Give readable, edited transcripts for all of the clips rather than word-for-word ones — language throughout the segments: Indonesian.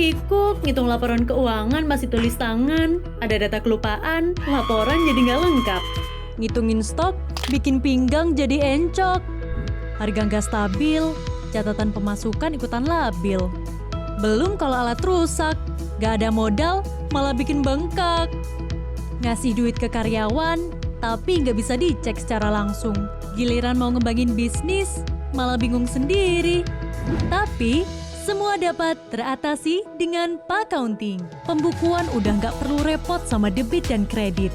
kikuk, ngitung laporan keuangan masih tulis tangan, ada data kelupaan, laporan jadi nggak lengkap. Ngitungin stok, bikin pinggang jadi encok. Harga nggak stabil, catatan pemasukan ikutan labil. Belum kalau alat rusak, nggak ada modal, malah bikin bengkak. Ngasih duit ke karyawan, tapi nggak bisa dicek secara langsung. Giliran mau ngembangin bisnis, malah bingung sendiri. Tapi, semua dapat teratasi dengan Paccounting. Pembukuan udah nggak perlu repot sama debit dan kredit.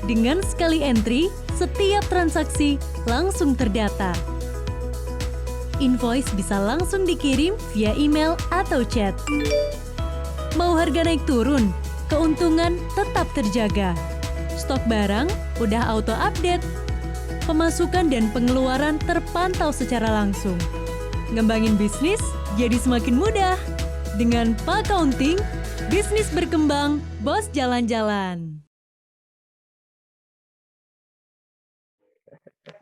Dengan sekali entry, setiap transaksi langsung terdata. Invoice bisa langsung dikirim via email atau chat. Mau harga naik turun, keuntungan tetap terjaga. Stok barang udah auto-update. Pemasukan dan pengeluaran terpantau secara langsung. Ngembangin bisnis jadi semakin mudah. Dengan Paccounting, bisnis berkembang, bos jalan-jalan.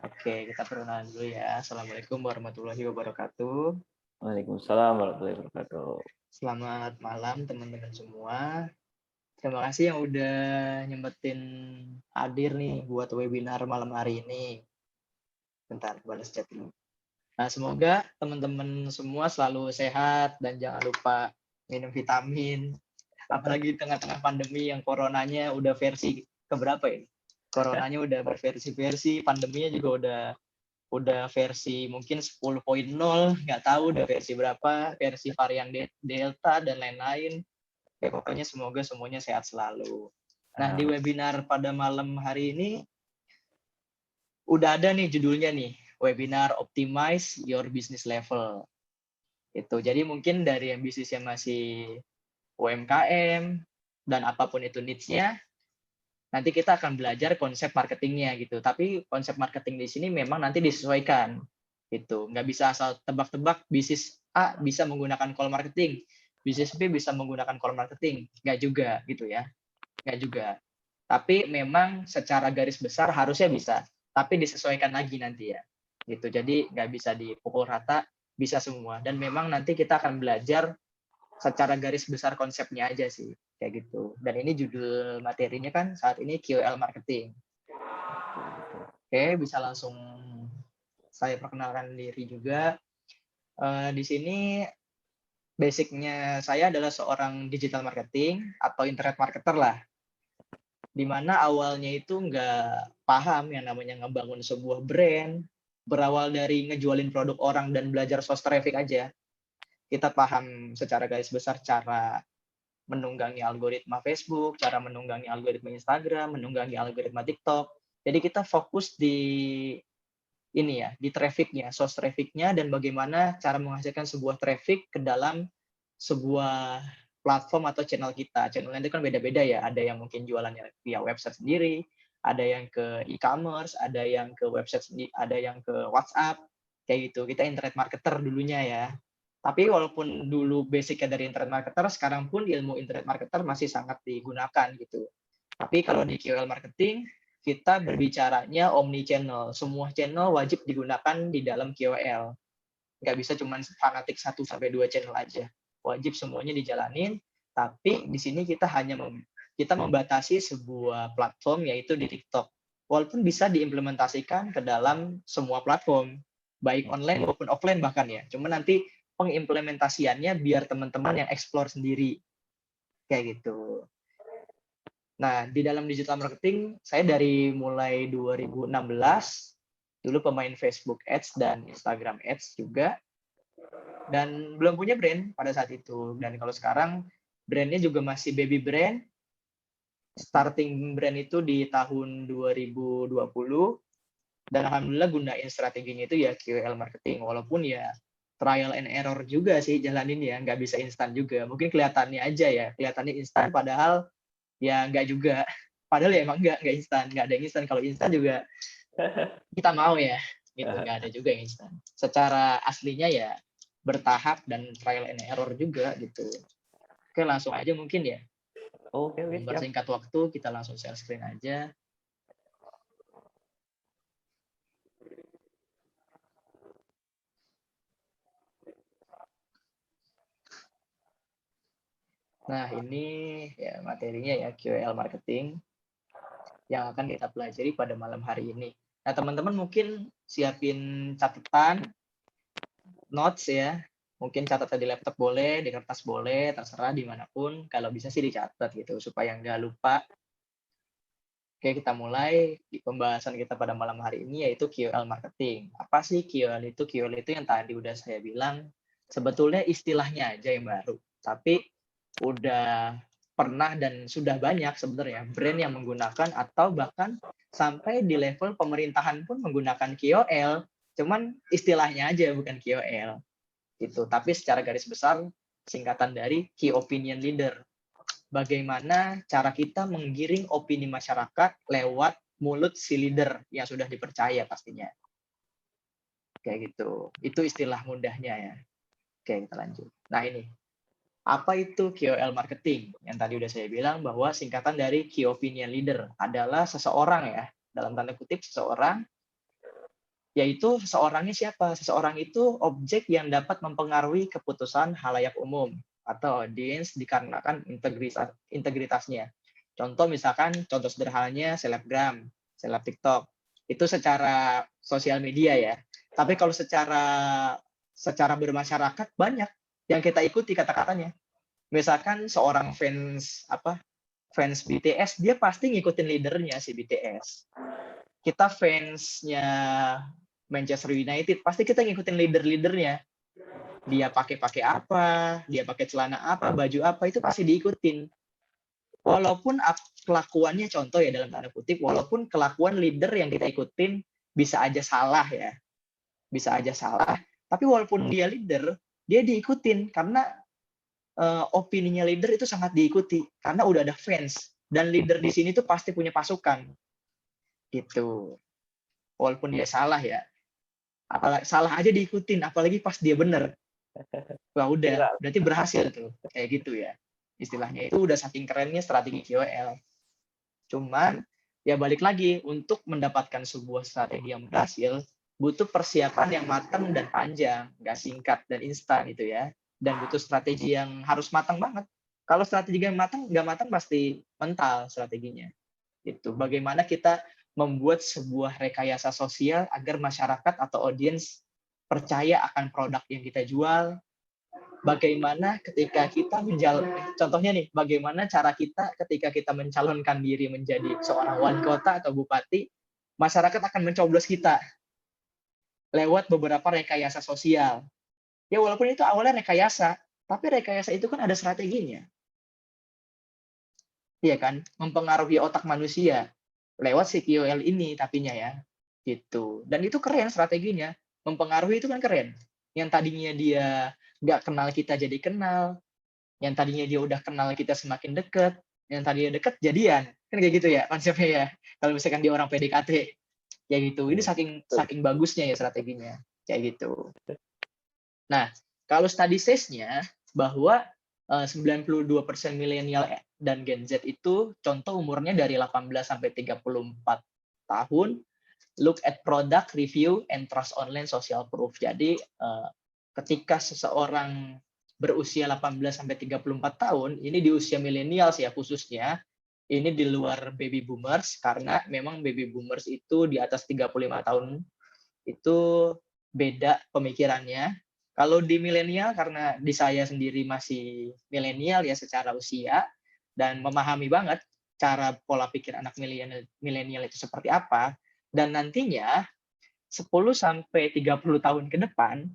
Oke, kita perkenalan dulu ya. Assalamualaikum warahmatullahi wabarakatuh. Waalaikumsalam warahmatullahi wabarakatuh. Selamat malam teman-teman semua. Terima kasih yang udah nyempetin hadir nih buat webinar malam hari ini. Bentar, balas chat dulu. Nah, semoga teman-teman semua selalu sehat dan jangan lupa minum vitamin. Apalagi di tengah-tengah pandemi yang coronanya udah versi keberapa ini? Coronanya udah berversi-versi, pandeminya juga udah versi mungkin 10.0, nggak tahu udah versi berapa, versi varian Delta dan lain-lain. Ya, pokoknya semoga semuanya sehat selalu. Nah, di webinar pada malam hari ini udah ada nih judulnya nih, webinar Optimize Your Business Level. Itu. Jadi mungkin dari yang bisnisnya masih UMKM dan apapun itu niche-nya, nanti kita akan belajar konsep marketingnya gitu. Tapi konsep marketing di sini memang nanti disesuaikan gitu. Nggak bisa asal tebak-tebak bisnis A bisa menggunakan call marketing, bisnis B bisa menggunakan call marketing. Nggak juga gitu ya. Nggak juga. Tapi memang secara garis besar harusnya bisa. Tapi disesuaikan lagi nanti ya. Gitu. Jadi nggak bisa dipukul rata, bisa semua. Dan memang nanti kita akan belajar secara garis besar konsepnya aja sih, kayak gitu. Dan ini judul materinya kan saat ini QL marketing. Oke, bisa langsung saya perkenalkan diri juga. Di sini basicnya saya adalah seorang digital marketing atau internet marketer lah. Dimana awalnya itu nggak paham yang namanya ngebangun sebuah brand, berawal dari ngejualin produk orang dan belajar source traffic aja. Kita paham secara garis besar cara menunggangi algoritma Facebook, cara menunggangi algoritma Instagram, menunggangi algoritma TikTok. Jadi kita fokus di ini ya, di trafficnya, source trafficnya, dan bagaimana cara menghasilkan sebuah traffic ke dalam sebuah platform atau channel kita. Channelnya itu kan beda-beda ya, ada yang mungkin jualannya via website sendiri, ada yang ke e-commerce, ada yang ke website sendiri, ada yang ke WhatsApp, kayak gitu. Kita internet marketer dulunya ya. Tapi walaupun dulu basicnya dari internet marketer, sekarang pun ilmu internet marketer masih sangat digunakan gitu. Tapi kalau di QL marketing, kita berbicaranya omni channel. Semua channel wajib digunakan di dalam QL. Nggak bisa cuma fanatik 1-2 channel aja. Wajib semuanya dijalanin, tapi di sini kita hanya kita membatasi sebuah platform, yaitu di TikTok. Walaupun bisa diimplementasikan ke dalam semua platform, baik online maupun offline bahkan ya. Cuma nanti pengimplementasiannya biar teman-teman yang explore sendiri. Kayak gitu. Nah, di dalam digital marketing, saya dari mulai 2016, dulu pemain Facebook Ads dan Instagram Ads juga, dan belum punya brand pada saat itu. Dan kalau sekarang, brandnya juga masih baby brand, starting brand itu di tahun 2020, dan alhamdulillah gunain strateginya itu ya QL marketing, walaupun ya trial and error juga sih jalanin ya, nggak bisa instan juga. Mungkin kelihatannya aja ya, kelihatannya instan, padahal ya nggak juga. Padahal ya emang nggak instan, nggak ada yang instan. Kalau instan juga kita mau ya, gitu, nggak ada juga yang instan. Secara aslinya ya bertahap dan trial and error juga gitu. Oke, langsung aja mungkin ya. Oke, Bersingkat waktu, kita langsung share screen aja. Nah, ini ya materinya ya QL marketing yang akan kita pelajari pada malam hari ini. Nah, teman-teman mungkin siapin catatan, notes ya. Mungkin catatan di laptop boleh, di kertas boleh, terserah dimanapun. Kalau bisa sih dicatat gitu, supaya nggak lupa. Oke, kita mulai di pembahasan kita pada malam hari ini yaitu QL marketing. Apa sih QL itu? QL itu yang tadi udah saya bilang, sebetulnya istilahnya aja yang baru. Tapi udah pernah dan sudah banyak sebenarnya brand yang menggunakan atau bahkan sampai di level pemerintahan pun menggunakan KOL. Cuman istilahnya aja bukan KOL. Gitu. Tapi secara garis besar singkatan dari Key Opinion Leader. Bagaimana cara kita menggiring opini masyarakat lewat mulut si leader yang sudah dipercaya pastinya. Kayak gitu. Itu istilah mudahnya ya. Oke, kita lanjut. Nah ini, apa itu KOL marketing? Yang tadi udah saya bilang bahwa singkatan dari Key Opinion Leader adalah seseorang ya, dalam tanda kutip seseorang, yaitu seseorangnya siapa? Seseorang itu objek yang dapat mempengaruhi keputusan halayak umum atau audiens dikarenakan integritasnya. Contoh misalkan, contoh sederhananya selebgram, seleb TikTok. Itu secara sosial media ya. Tapi kalau secara bermasyarakat banyak yang kita ikuti kata-katanya. Misalkan seorang fans BTS, dia pasti ngikutin leadernya si BTS. Kita fansnya Manchester United, pasti kita ngikutin leader-leadernya. Dia pakai apa, dia pakai celana apa, baju apa, itu pasti diikutin. Walaupun kelakuannya, contoh ya dalam tanda kutip, walaupun kelakuan leader yang kita ikutin bisa aja salah ya, bisa aja salah, tapi walaupun dia leader, dia diikutin karena opininya leader itu sangat diikuti karena udah ada fans, dan leader di sini tuh pasti punya pasukan gitu. Walaupun dia salah ya, apalagi salah aja diikutin, apalagi pas dia bener. Wah udah, berarti berhasil tuh, kayak gitu ya. Istilahnya itu udah saking kerennya strategi KOL. Cuman ya balik lagi, untuk mendapatkan sebuah strategi yang berhasil butuh persiapan yang matang dan panjang, nggak singkat dan instan gitu ya. Dan butuh strategi yang harus matang banget. Kalau strategi yang nggak matang pasti mental strateginya. Itu bagaimana kita membuat sebuah rekayasa sosial agar masyarakat atau audiens percaya akan produk yang kita jual. Bagaimana ketika kita contohnya nih, bagaimana cara kita ketika kita mencalonkan diri menjadi seorang wali kota atau bupati, masyarakat akan mencoblos kita lewat beberapa rekayasa sosial. Ya walaupun itu awalnya rekayasa, tapi rekayasa itu kan ada strateginya. Iya kan? Mempengaruhi otak manusia lewat si KOL ini tapinya ya. Gitu. Dan itu keren strateginya. Mempengaruhi itu kan keren. Yang tadinya dia nggak kenal kita jadi kenal, yang tadinya dia udah kenal kita semakin deket, yang tadinya deket jadian, kan kayak gitu ya konsepnya ya. Kalau misalkan dia orang PDKT, ya gitu. Ini saking bagusnya ya strateginya, kayak gitu. Nah, kalau study size-nya bahwa 92% milenial dan Gen Z itu contoh umurnya dari 18 sampai 34 tahun, look at product review and trust online social proof. Jadi ketika seseorang berusia 18 sampai 34 tahun, ini di usia milenial ya khususnya, ini di luar baby boomers karena memang baby boomers itu di atas 35 tahun itu beda pemikirannya. Kalau di milenial, karena di saya sendiri masih milenial ya secara usia dan memahami banget cara pola pikir anak milenial itu seperti apa, dan nantinya 10 sampai 30 tahun ke depan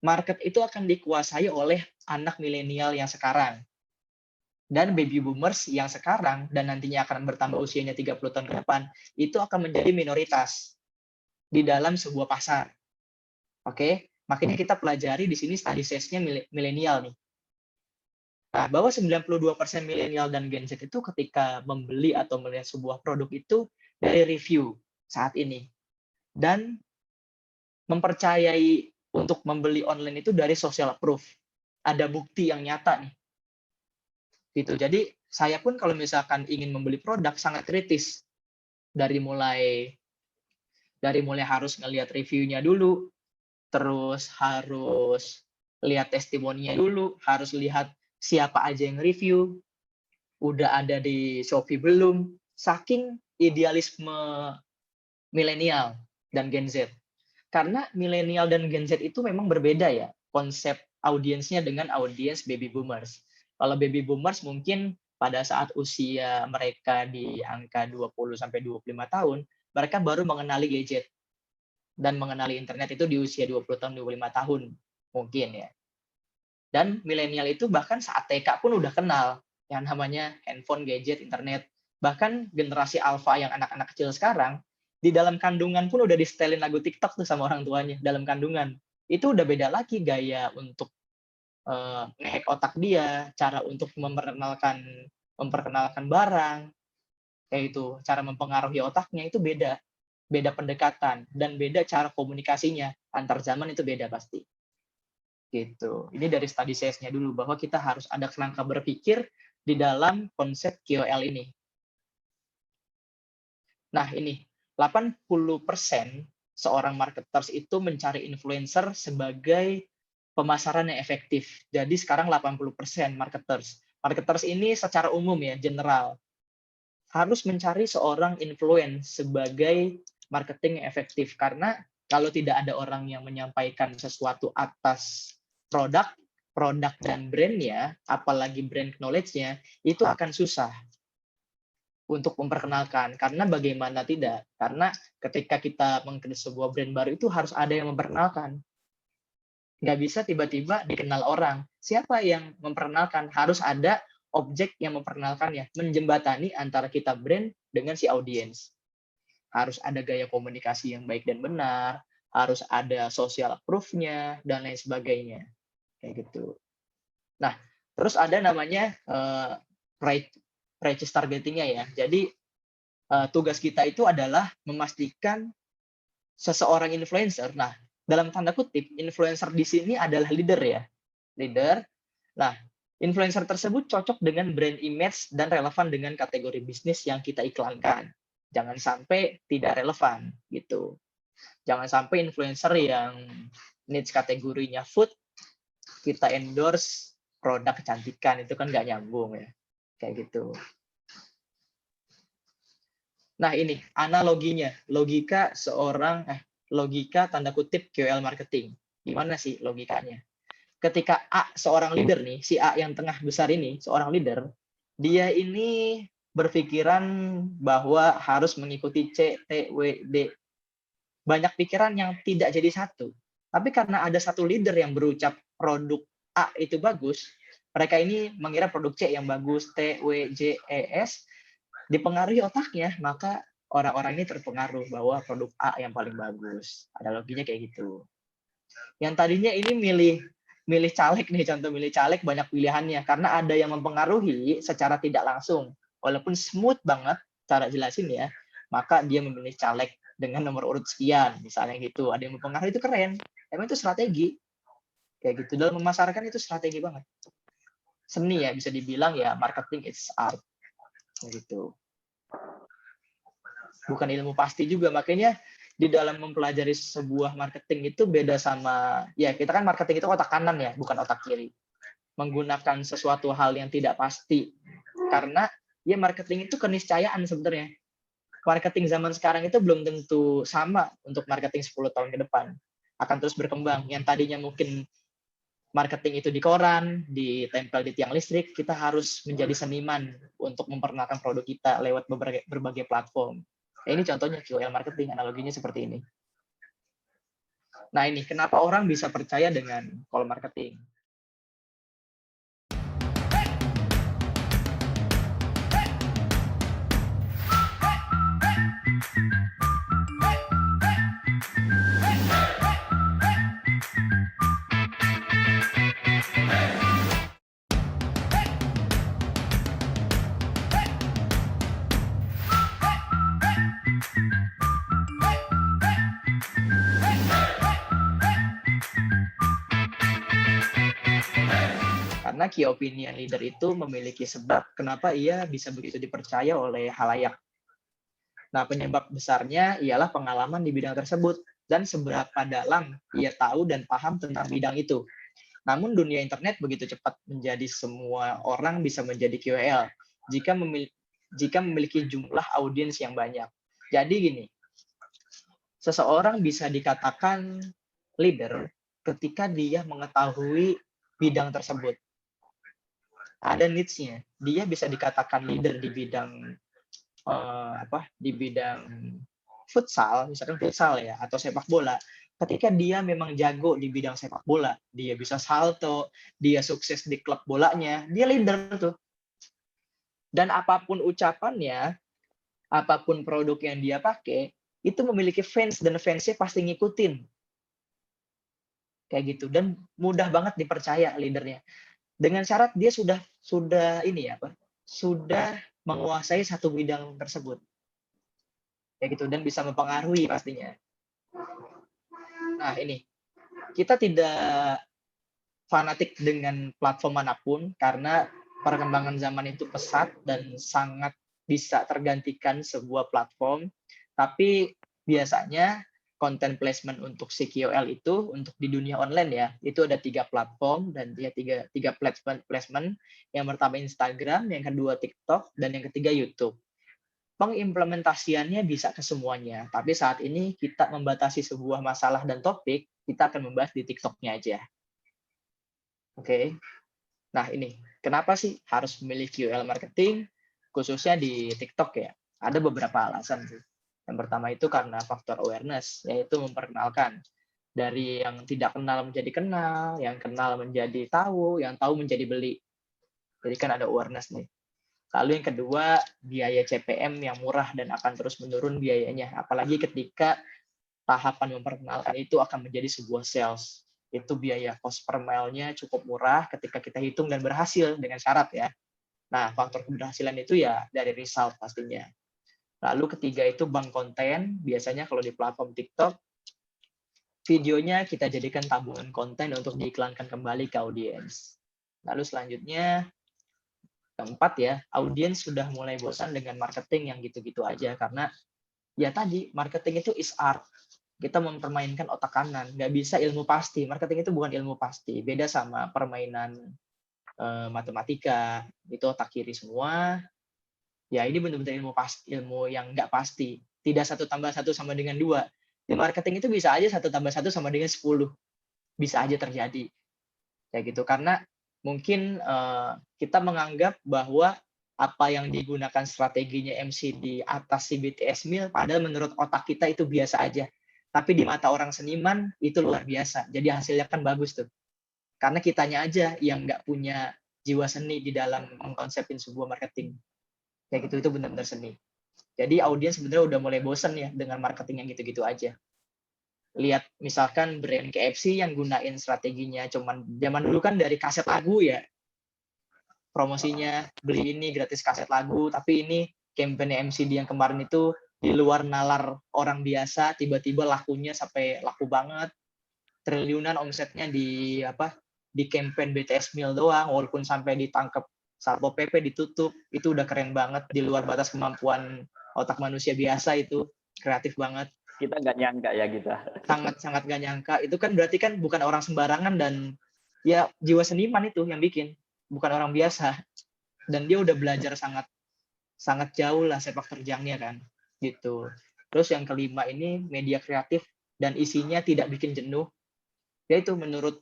market itu akan dikuasai oleh anak milenial yang sekarang. Dan baby boomers yang sekarang dan nantinya akan bertambah usianya 30 tahun ke depan, itu akan menjadi minoritas di dalam sebuah pasar. Oke, makanya kita pelajari di sini study size-nya milenial nih. Nah, bahwa 92% milenial dan Gen Z itu ketika membeli atau melihat sebuah produk itu dari review saat ini. Dan mempercayai untuk membeli online itu dari social proof. Ada bukti yang nyata nih. Gitu. Jadi saya pun kalau misalkan ingin membeli produk sangat kritis. Dari mulai harus ngelihat reviewnya dulu, terus harus lihat testimoninya dulu, harus lihat siapa aja yang review, udah ada di Shopee belum, saking idealisme milenial dan Gen Z. Karena milenial dan Gen Z itu memang berbeda ya konsep audiensnya dengan audiens baby boomers. Kalau baby boomers mungkin pada saat usia mereka di angka 20 sampai 25 tahun, mereka baru mengenali gadget dan mengenali internet itu di usia 20 tahun, 25 tahun mungkin ya. Dan milenial itu bahkan saat TK pun udah kenal yang namanya handphone, gadget, internet. Bahkan generasi alpha yang anak-anak kecil sekarang, di dalam kandungan pun udah di-setelin lagu TikTok tuh sama orang tuanya dalam kandungan. Itu udah beda lagi gaya untuk nge-hack otak dia, cara untuk memperkenalkan barang, kayak itu, cara mempengaruhi otaknya itu beda. Beda pendekatan dan beda cara komunikasinya. Antar zaman itu beda pasti. Gitu. Ini dari study size-nya dulu bahwa kita harus ada kerangka berpikir di dalam konsep KOL ini. Nah, ini 80% seorang marketers itu mencari influencer sebagai pemasaran yang efektif. Jadi sekarang 80% marketers. Marketers ini secara umum ya, general, harus mencari seorang influencer sebagai marketing yang efektif. Karena kalau tidak ada orang yang menyampaikan sesuatu atas produk dan brand-nya, apalagi brand knowledge-nya, itu akan susah untuk memperkenalkan. Karena bagaimana tidak? Karena ketika kita mengkreat sebuah brand baru itu harus ada yang memperkenalkan. Nggak bisa tiba-tiba dikenal orang. Siapa yang memperkenalkan? Harus ada objek yang memperkenalkannya, menjembatani antara kita brand dengan si audiens. Harus ada gaya komunikasi yang baik dan benar, harus ada social proof-nya, dan lain sebagainya. Kayak gitu. Nah, terus ada namanya purchase targeting-nya ya. Jadi tugas kita itu adalah memastikan seseorang influencer. Nah, dalam tanda kutip, influencer di sini adalah leader ya. Leader. Nah, influencer tersebut cocok dengan brand image dan relevan dengan kategori bisnis yang kita iklankan. Jangan sampai tidak relevan gitu. Jangan sampai influencer yang niche kategorinya food, kita endorse produk kecantikan, itu kan nggak nyambung ya. Kayak gitu. Nah ini analoginya, logika tanda kutip KOL marketing. Gimana sih logikanya? Ketika A seorang leader nih, si A yang tengah besar ini, seorang leader, dia ini berpikiran bahwa harus mengikuti C, T, W, D. Banyak pikiran yang tidak jadi satu. Tapi karena ada satu leader yang berucap produk A itu bagus, mereka ini mengira produk C yang bagus, T, W, J, E, S, dipengaruhi otaknya, maka orang-orang ini terpengaruh bahwa produk A yang paling bagus. Analoginya kayak gitu. Yang tadinya ini milih caleg nih, contoh milih caleg banyak pilihannya, karena ada yang mempengaruhi secara tidak langsung. Walaupun smooth banget cara jelasin ya, maka dia memilih caleg dengan nomor urut sekian, misalnya gitu. Ada yang mempengaruhi, itu keren. Emang itu strategi. Kayak gitu. Dalam memasarkan itu strategi banget. Seni ya, bisa dibilang ya, marketing is art. Gitu. Bukan ilmu pasti juga, makanya di dalam mempelajari sebuah marketing itu beda sama, ya kita kan marketing itu otak kanan ya, bukan otak kiri. Menggunakan sesuatu hal yang tidak pasti. Karena ya marketing itu keniscayaan sebenarnya. Marketing zaman sekarang itu belum tentu sama untuk marketing 10 tahun ke depan. Akan terus berkembang. Yang tadinya mungkin marketing itu di koran, ditempel di tiang listrik, kita harus menjadi seniman untuk memperkenalkan produk kita lewat berbagai platform. Ini contohnya KOL marketing, analoginya seperti ini. Nah ini, kenapa orang bisa percaya dengan call marketing? Karena key opinion leader itu memiliki sebab kenapa ia bisa begitu dipercaya oleh halayak. Nah, penyebab besarnya ialah pengalaman di bidang tersebut dan seberapa dalam ia tahu dan paham tentang bidang itu. Namun dunia internet begitu cepat menjadi semua orang bisa menjadi KOL jika memiliki jumlah audiens yang banyak. Jadi gini, seseorang bisa dikatakan leader ketika dia mengetahui bidang tersebut. Ada niche-nya. Dia bisa dikatakan leader di bidang di bidang futsal, misalkan futsal ya, atau sepak bola. Ketika dia memang jago di bidang sepak bola, dia bisa salto, dia sukses di klub bolanya, dia leader tuh. Dan apapun ucapannya, apapun produk yang dia pakai, itu memiliki fans dan fansnya pasti ngikutin. Kayak gitu. Dan mudah banget dipercaya leadernya. Dengan syarat dia sudah sudah menguasai satu bidang tersebut. Kayak gitu, dan bisa mempengaruhi pastinya. Nah, ini. Kita tidak fanatik dengan platform manapun karena perkembangan zaman itu pesat dan sangat bisa tergantikan sebuah platform. Tapi biasanya content placement untuk CQL itu untuk di dunia online ya, itu ada 3 platform dan dia tiga placement. Yang pertama Instagram, yang kedua TikTok, dan yang ketiga YouTube. Pengimplementasiannya bisa ke semuanya, tapi saat ini kita membatasi sebuah masalah dan topik, kita akan membahas di TikTok-nya aja. Oke. Nah, ini kenapa sih harus memilih QL marketing khususnya di TikTok ya? Ada beberapa alasan sih. Yang pertama itu karena faktor awareness, yaitu memperkenalkan dari yang tidak kenal menjadi kenal, yang kenal menjadi tahu, yang tahu menjadi beli. Jadi kan ada awareness nih. Lalu yang kedua, biaya CPM yang murah dan akan terus menurun biayanya. Apalagi ketika tahapan memperkenalkan itu akan menjadi sebuah sales. Itu biaya cost per mile-nya cukup murah ketika kita hitung dan berhasil dengan syarat ya. Nah, faktor keberhasilan itu ya dari result pastinya. Lalu ketiga itu bank konten. Biasanya kalau di platform TikTok, videonya kita jadikan tabungan konten untuk diiklankan kembali ke audiens. Lalu selanjutnya, keempat ya, audiens sudah mulai bosan dengan marketing yang gitu-gitu aja. Karena ya tadi, marketing itu is art. Kita mempermainkan otak kanan. Nggak bisa ilmu pasti. Marketing itu bukan ilmu pasti. Beda sama permainan matematika. Itu otak kiri semua. Ya ini benar-benar ilmu yang nggak pasti. Tidak 1 tambah 1 sama dengan 2. Di marketing itu bisa aja 1 tambah 1 sama dengan 10. Bisa aja terjadi. Kayak gitu. Karena mungkin kita menganggap bahwa apa yang digunakan strateginya MC di atas si BTS Meal, padahal menurut otak kita itu biasa aja. Tapi di mata orang seniman itu luar biasa. Jadi hasilnya kan bagus tuh. Karena kitanya aja yang nggak punya jiwa seni di dalam mengkonsepin sebuah marketing. Kayak gitu, itu benar-benar seni. Jadi audiens sebenarnya udah mulai bosen ya dengan marketing yang gitu-gitu aja. Lihat misalkan brand KFC yang gunain strateginya cuman zaman dulu kan dari kaset lagu ya. Promosinya beli ini gratis kaset lagu, tapi ini campaign MCD yang kemarin itu di luar nalar orang biasa, tiba-tiba lakunya sampai laku banget. Triliunan omsetnya di campaign BTS Meal doang, walaupun sampai ditangkap Satpol PP ditutup, itu udah keren banget, di luar batas kemampuan otak manusia biasa, itu kreatif banget. Kita nggak nyangka ya kita. Sangat nggak nyangka. Itu kan berarti kan bukan orang sembarangan dan ya jiwa seniman itu yang bikin, bukan orang biasa. Dan dia udah belajar sangat jauh lah sepak terjangnya kan, gitu. Terus yang kelima ini media kreatif dan isinya tidak bikin jenuh. Yaitu menurut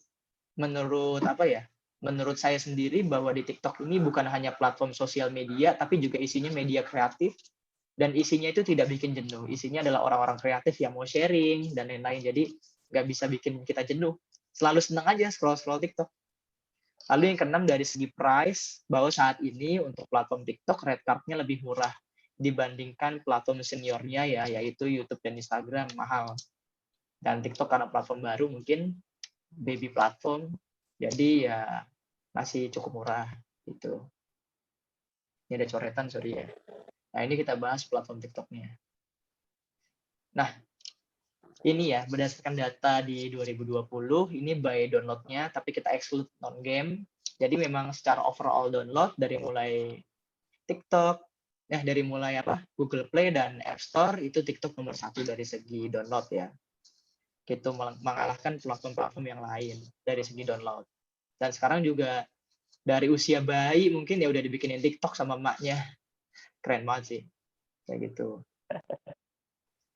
saya sendiri bahwa di TikTok ini bukan hanya platform sosial media, tapi juga isinya media kreatif, dan isinya itu tidak bikin jenuh. Isinya adalah orang-orang kreatif yang mau sharing, dan lain-lain. Jadi nggak bisa bikin kita jenuh. Selalu senang aja scroll-scroll TikTok. Lalu yang keenam dari segi price, bahwa saat ini untuk platform TikTok, red card-nya lebih murah dibandingkan platform seniornya ya, yaitu YouTube dan Instagram, mahal. Dan TikTok karena platform baru mungkin, baby platform, jadi ya masih cukup murah gitu. Ini ada coretan, sorry ya. Nah, ini kita bahas platform TikTok-nya. Nah, ini ya berdasarkan data di 2020, ini by download-nya, tapi kita exclude non-game. Jadi memang secara overall download dari mulai TikTok, dari mulai Google Play dan App Store, itu TikTok nomor 1 dari segi download ya. Gitu mengalahkan platform-platform yang lain dari segi download. Dan sekarang juga dari usia bayi mungkin ya udah dibikinin TikTok sama emaknya. Keren banget sih. Kayak gitu.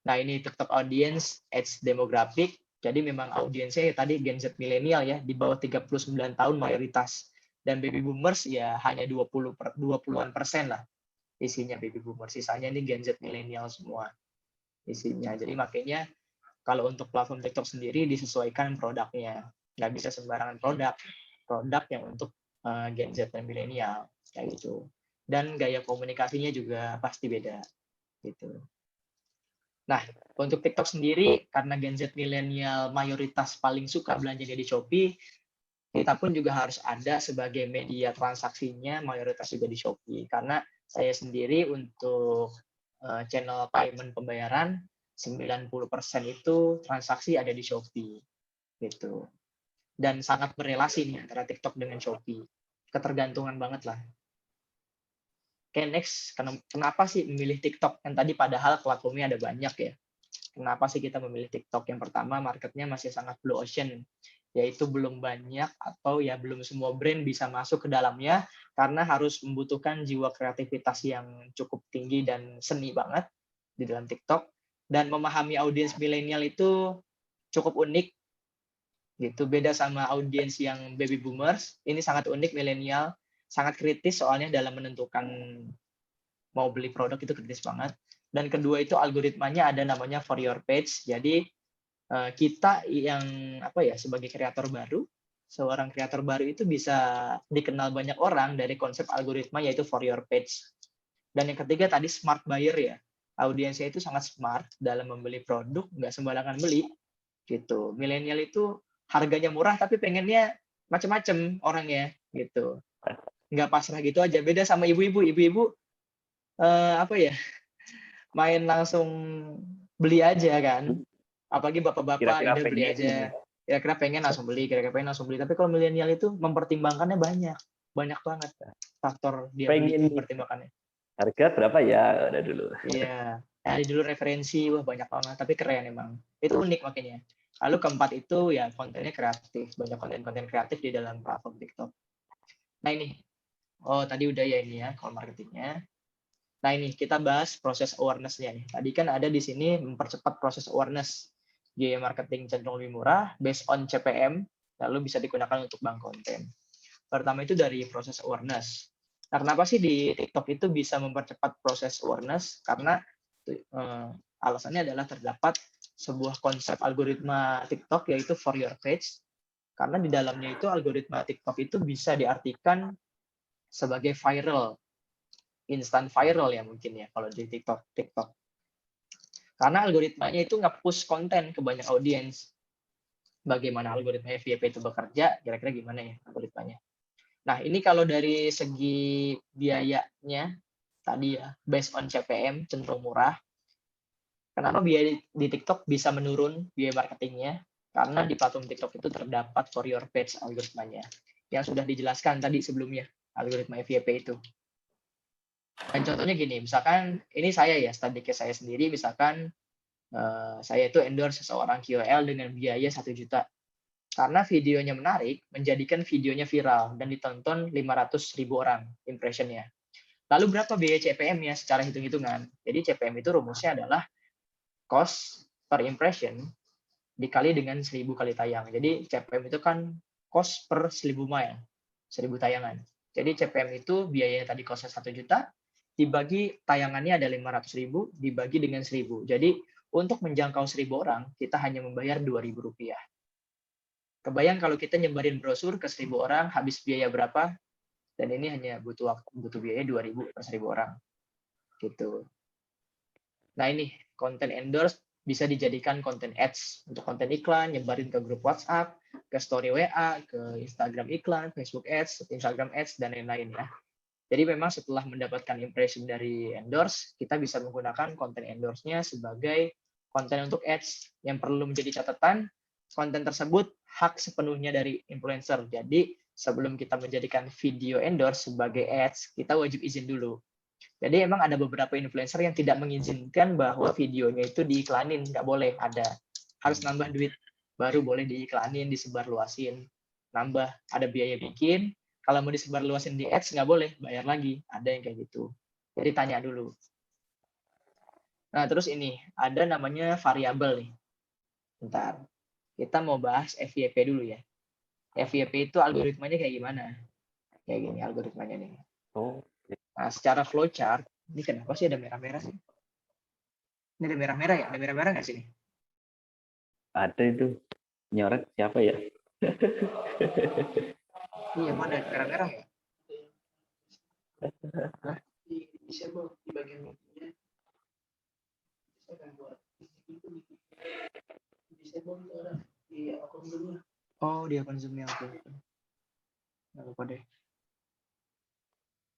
Nah, ini TikTok audience, age demographic. Jadi memang audiensnya ya tadi Gen Z milenial ya, di bawah 39 tahun mayoritas. Dan baby boomers ya hanya 20-an% lah isinya baby boomers. Sisanya ini Gen Z milenial semua isinya. Jadi makanya kalau untuk platform TikTok sendiri disesuaikan produknya. Nggak bisa sembarangan produk. Produk yang untuk Gen Z dan milenial. Kayak gitu. Dan gaya komunikasinya juga pasti beda. Gitu. Nah, untuk TikTok sendiri, karena Gen Z milenial mayoritas paling suka belanja di Shopee, kita pun juga harus ada sebagai media transaksinya mayoritas juga di Shopee. Karena saya sendiri untuk channel payment pembayaran, 90% itu transaksi ada di Shopee. Gitu. Dan sangat berelasi nih antara TikTok dengan Shopee. Ketergantungan banget lah. Oke, next. Kenapa sih memilih TikTok? Kan tadi padahal platformnya ada banyak ya. Kenapa sih kita memilih TikTok? Yang pertama, marketnya masih sangat blue ocean, yaitu belum banyak atau ya belum semua brand bisa masuk ke dalamnya karena harus membutuhkan jiwa kreativitas yang cukup tinggi dan seni banget di dalam TikTok. Dan memahami audiens milenial itu cukup unik, gitu. Beda sama audiens yang baby boomers, ini sangat unik milenial, sangat kritis soalnya dalam menentukan mau beli produk itu kritis banget. Dan kedua itu algoritmanya ada namanya for your page. Jadi kita yang sebagai kreator baru, seorang kreator baru itu bisa dikenal banyak orang dari konsep algoritma yaitu for your page. Dan yang ketiga tadi smart buyer ya. Audiensnya itu sangat smart dalam membeli produk, nggak sembarangan beli. Gitu. Milenial itu harganya murah tapi pengennya macam-macam orangnya gitu. Nggak pasrah gitu aja. Beda sama ibu-ibu. Ibu-ibu main langsung beli aja kan. Apalagi bapak-bapak Kira-kira udah beli pengen aja. Kira-kira pengen langsung beli, kira-kira pengen langsung beli. Tapi kalau milenial itu mempertimbangkannya banyak banget faktor dia beli pengen mempertimbangkannya. harga berapa ya udah dulu. Iya, dari dulu referensi wah banyak banget, tapi keren emang. Itu unik makanya. Lalu keempat itu ya kontennya kreatif, banyak konten-konten kreatif di dalam platform TikTok. Nah ini, tadi udah ya ini ya kalau marketingnya. Nah ini kita bahas proses awareness-nya nih. Tadi kan ada di sini mempercepat proses awareness. Biaya marketing cenderung lebih murah, based on CPM, lalu bisa digunakan untuk bank konten. Pertama itu dari proses awareness. Nah, kenapa sih di TikTok itu bisa mempercepat proses awareness? Karena alasannya adalah terdapat sebuah konsep algoritma TikTok yaitu for your page. Karena di dalamnya itu algoritma TikTok itu bisa diartikan sebagai viral. Instant viral ya mungkin ya kalau di TikTok. Karena algoritmanya itu nge-push konten ke banyak audiens. Bagaimana algoritma FYP itu bekerja, kira-kira gimana ya algoritmanya. Nah, ini kalau dari segi biayanya tadi ya, based on CPM cenderung murah. Kenapa biaya di TikTok bisa menurun biaya marketingnya? Karena di platform TikTok itu terdapat for your page algoritmanya yang sudah dijelaskan tadi sebelumnya, algoritma FYP itu. Dan contohnya gini, misalkan ini saya ya, study case saya sendiri, misalkan saya itu endorse seseorang KOL dengan biaya 1 juta. Karena videonya menarik, menjadikan videonya viral dan ditonton 500.000 orang impressionnya. Lalu berapa biaya CPM-nya secara hitung-hitungan? Jadi CPM itu rumusnya adalah cost per impression dikali dengan 1.000 kali tayang. Jadi CPM itu kan cost per 1.000 mile, 1.000 tayangan. Jadi CPM itu biayanya tadi costnya 1 juta, dibagi tayangannya ada 500.000, dibagi dengan 1.000. Jadi untuk menjangkau 1.000 orang, kita hanya membayar Rp2.000. Kebayang kalau kita nyebarin brosur ke 1.000 orang, habis biaya berapa? Dan ini hanya butuh biaya 2.000 per 1.000 orang. Gitu. Nah ini, konten endorse bisa dijadikan konten ads. Untuk konten iklan, nyebarin ke grup WhatsApp, ke story WA, ke Instagram iklan, Facebook ads, Instagram ads, dan lain-lain ya. Jadi memang setelah mendapatkan impression dari endorse, kita bisa menggunakan konten endorse-nya sebagai konten untuk ads. Yang perlu menjadi catatan, konten tersebut hak sepenuhnya dari influencer. Jadi sebelum kita menjadikan video endorse sebagai ads, kita wajib izin dulu. Jadi emang ada beberapa influencer yang tidak mengizinkan bahwa videonya itu diiklanin, nggak boleh ada. Harus nambah duit, baru boleh diiklanin, disebarluasin. nambah, ada biaya bikin. Kalau mau disebarluasin di ads nggak boleh, bayar lagi. Ada yang kayak gitu. Jadi tanya dulu. Nah, terus ini ada namanya variabel nih. Bentar. Kita mau bahas FYP dulu ya. FYP itu algoritmanya kayak gimana? Kayak gini algoritmanya nih. Oh, Nah, secara flowchart, ini kenapa sih ada merah-merah sih? Ini ada merah-merah ya? Ada merah-merah nggak sih nih? ada itu. Nyoret siapa ya? Iya, mana ada merah-merah ya? Hah? Disable di bagian ininya. Saya akan buat itu disable itu ada di akun Zoom-nya. Oh, di akun Zoom-nya oke. Nggak lupa deh.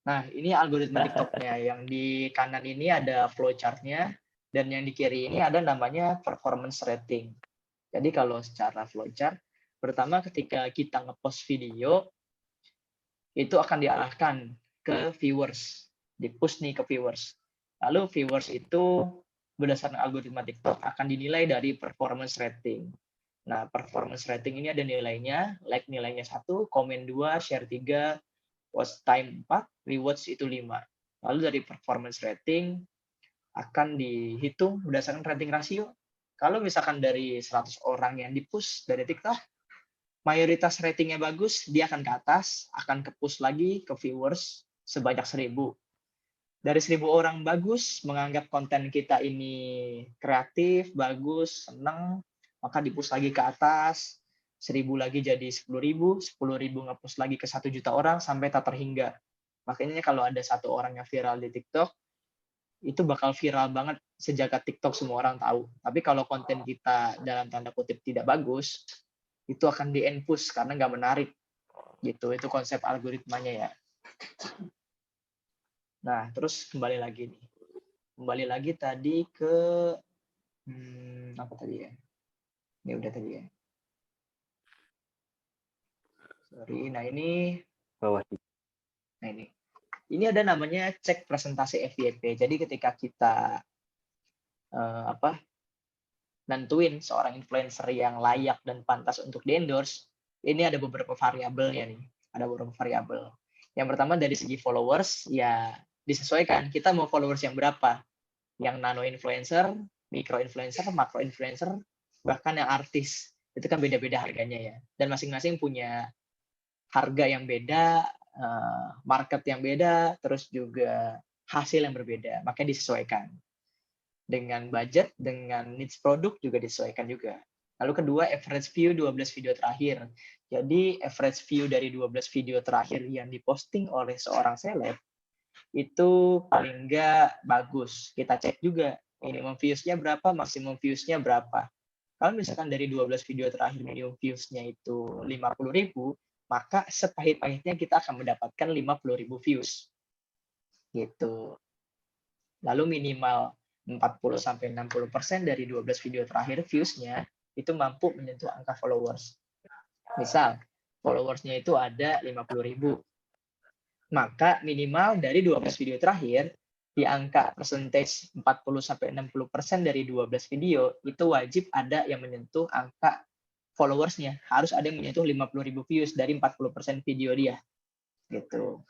Nah, ini algoritma TikTok-nya. Yang di kanan ini ada flowchart-nya, dan yang di kiri ini ada namanya performance rating. Jadi kalau secara flowchart, pertama ketika kita ngepost video, itu akan diarahkan ke viewers, di-push nih ke viewers. Lalu viewers itu berdasarkan algoritma TikTok akan dinilai dari performance rating. Nah, performance rating ini ada nilainya, like nilainya 1, komen 2, share 3, watch time 4, rewards itu 5. Lalu dari performance rating akan dihitung berdasarkan rating rasio. Kalau misalkan dari 100 orang yang di-push dari TikTok, mayoritas ratingnya bagus, dia akan ke atas, akan ke-push lagi ke viewers sebanyak 1000. Dari 1000 orang bagus, menganggap konten kita ini kreatif, bagus, seneng, maka di-push lagi ke atas, 1000 lagi jadi 10.000, 10.000 nge-push lagi ke 1 juta orang, sampai tak terhingga. Makanya kalau ada satu orang yang viral di TikTok, itu bakal viral banget sejagat TikTok, semua orang tahu. Tapi kalau konten kita dalam tanda kutip tidak bagus, itu akan di-push karena nggak menarik. Gitu, itu konsep algoritmanya ya. Nah, terus kembali lagi nih. Kembali lagi tadi ke apa tadi ya? Ini udah tadi ya. Sorry, nah ini Bawah. nah ini ada namanya cek presentasi FYP. Jadi ketika kita nentuin seorang influencer yang layak dan pantas untuk di-endorse, ini ada beberapa variabelnya nih. Ada beberapa variabel. Yang pertama dari segi followers, ya disesuaikan. Kita mau followers yang berapa? Yang nano influencer, micro influencer, makro influencer, bahkan yang artis. Itu kan beda-beda harganya ya. Dan masing-masing punya harga yang beda, market yang beda, terus juga hasil yang berbeda. Makanya disesuaikan. Dengan budget, dengan needs produk juga disesuaikan juga. Lalu kedua, average view 12 video terakhir. Jadi average view dari 12 video terakhir yang diposting oleh seorang seleb, itu paling nggak bagus. Kita cek juga, minimum views-nya berapa, maksimum views-nya berapa. Kalau misalkan dari 12 video terakhir minimum views-nya itu 50.000, maka sepahit-pahitnya kita akan mendapatkan 50.000 views. Gitu. Lalu minimal 40-60% dari 12 video terakhir views-nya itu mampu menyentuh angka followers. Misal, followers-nya itu ada 50.000. Maka minimal dari 12 video terakhir, di angka percentage 40-60% dari 12 video, itu wajib ada yang menyentuh angka followers-nya. Harus ada yang menyentuh 50.000 views dari 40% video dia. Gitu.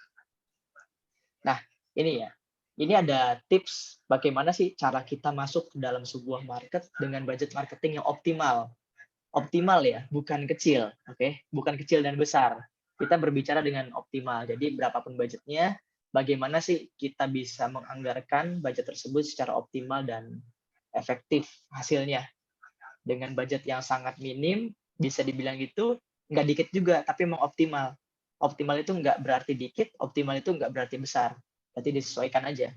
Nah, ini ya. Ini ada tips bagaimana sih cara kita masuk ke dalam sebuah market dengan budget marketing yang optimal. Optimal ya, bukan kecil, oke? Bukan kecil dan besar. Kita berbicara dengan optimal. Jadi berapapun budgetnya, bagaimana sih kita bisa menganggarkan budget tersebut secara optimal dan efektif hasilnya. Dengan budget yang sangat minim, bisa dibilang gitu, nggak dikit juga, tapi memang optimal. Optimal itu nggak berarti dikit, optimal itu nggak berarti besar. Berarti disesuaikan aja.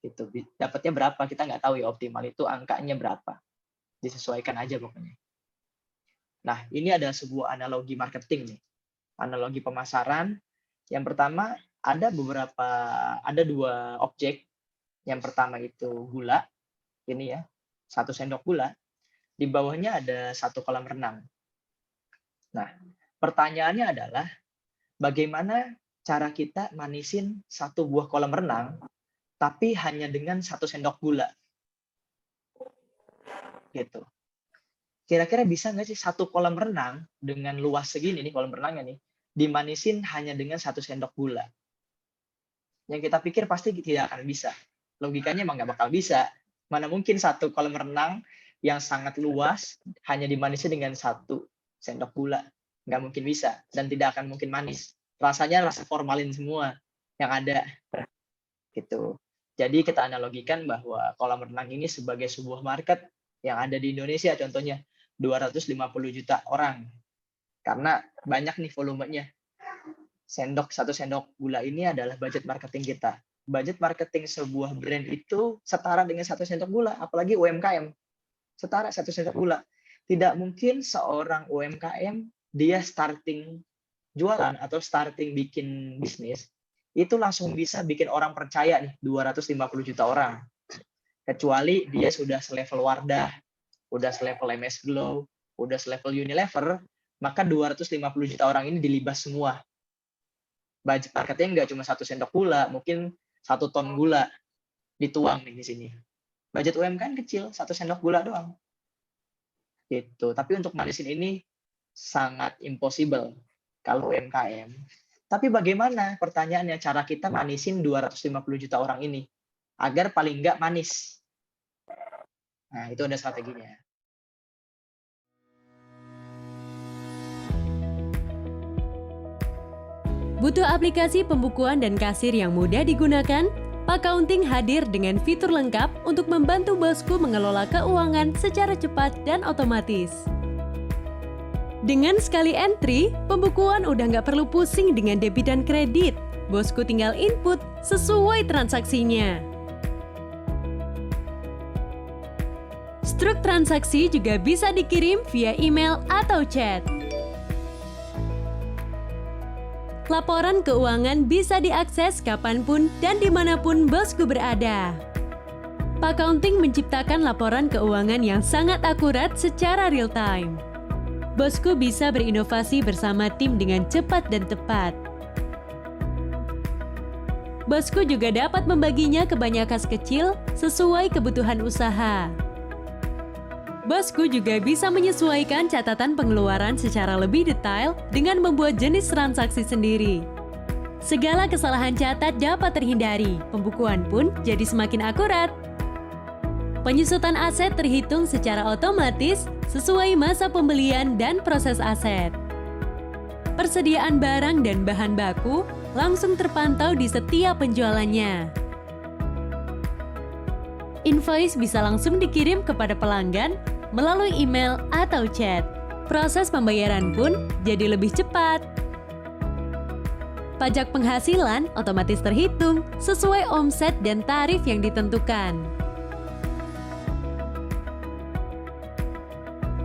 Gitu. Dapatnya berapa, kita nggak tahu ya optimal itu angkanya berapa. Disesuaikan aja pokoknya. Nah, ini ada sebuah analogi marketing nih. Analogi pemasaran. Yang pertama, ada dua objek. Yang pertama itu gula. Ini ya, 1 sendok gula. Di bawahnya ada 1 kolam renang. Nah, pertanyaannya adalah bagaimana cara kita manisin 1 buah kolam renang tapi hanya dengan 1 sendok gula. Gitu. Kira-kira bisa nggak sih satu kolam renang dengan luas segini nih kolam renangnya nih, dimanisin hanya dengan 1 sendok gula? Yang kita pikir pasti tidak akan bisa. Logikanya emang nggak bakal bisa. Mana mungkin satu kolam renang yang sangat luas hanya dimanisi dengan 1 sendok gula. Nggak mungkin bisa dan tidak akan mungkin manis. Rasanya rasa formalin semua yang ada gitu. Jadi kita analogikan bahwa kolam renang ini sebagai sebuah market yang ada di Indonesia, contohnya 250 juta orang. Karena banyak nih volumenya. 1 sendok gula ini adalah budget marketing kita. Budget marketing sebuah brand itu setara dengan 1 sendok gula, apalagi UMKM. Setara 1 sendok gula. Tidak mungkin seorang UMKM dia starting jualan atau starting bikin bisnis, itu langsung bisa bikin orang percaya nih 250 juta orang. Kecuali dia sudah selevel Wardah, udah selevel MS Glow, udah selevel Unilever, maka 250 juta orang ini dilibas semua. Budget marketing nggak cuma 1 sendok gula, mungkin 1 ton gula dituang nih di sini. Budget UMKM kecil, 1 sendok gula doang. Gitu. Tapi untuk manisin ini sangat impossible kalau UMKM. Tapi bagaimana pertanyaannya cara kita manisin 250 juta orang ini agar paling nggak manis? Nah, itu ada strateginya. Butuh aplikasi pembukuan dan kasir yang mudah digunakan? Pakaunting hadir dengan fitur lengkap untuk membantu bosku mengelola keuangan secara cepat dan otomatis. Dengan sekali entry, pembukuan udah nggak perlu pusing dengan debit dan kredit. Bosku tinggal input sesuai transaksinya. Struk transaksi juga bisa dikirim via email atau chat. Laporan keuangan bisa diakses kapanpun dan dimanapun bosku berada. Pakaunting menciptakan laporan keuangan yang sangat akurat secara real time. Bosku bisa berinovasi bersama tim dengan cepat dan tepat. Bosku juga dapat membaginya ke banyak kas kecil sesuai kebutuhan usaha. Bosku juga bisa menyesuaikan catatan pengeluaran secara lebih detail dengan membuat jenis transaksi sendiri. Segala kesalahan catat dapat terhindari, pembukuan pun jadi semakin akurat. Penyusutan aset terhitung secara otomatis sesuai masa pembelian dan proses aset. Persediaan barang dan bahan baku langsung terpantau di setiap penjualannya. Invoice bisa langsung dikirim kepada pelanggan melalui email atau chat. Proses pembayaran pun jadi lebih cepat. Pajak penghasilan otomatis terhitung sesuai omset dan tarif yang ditentukan.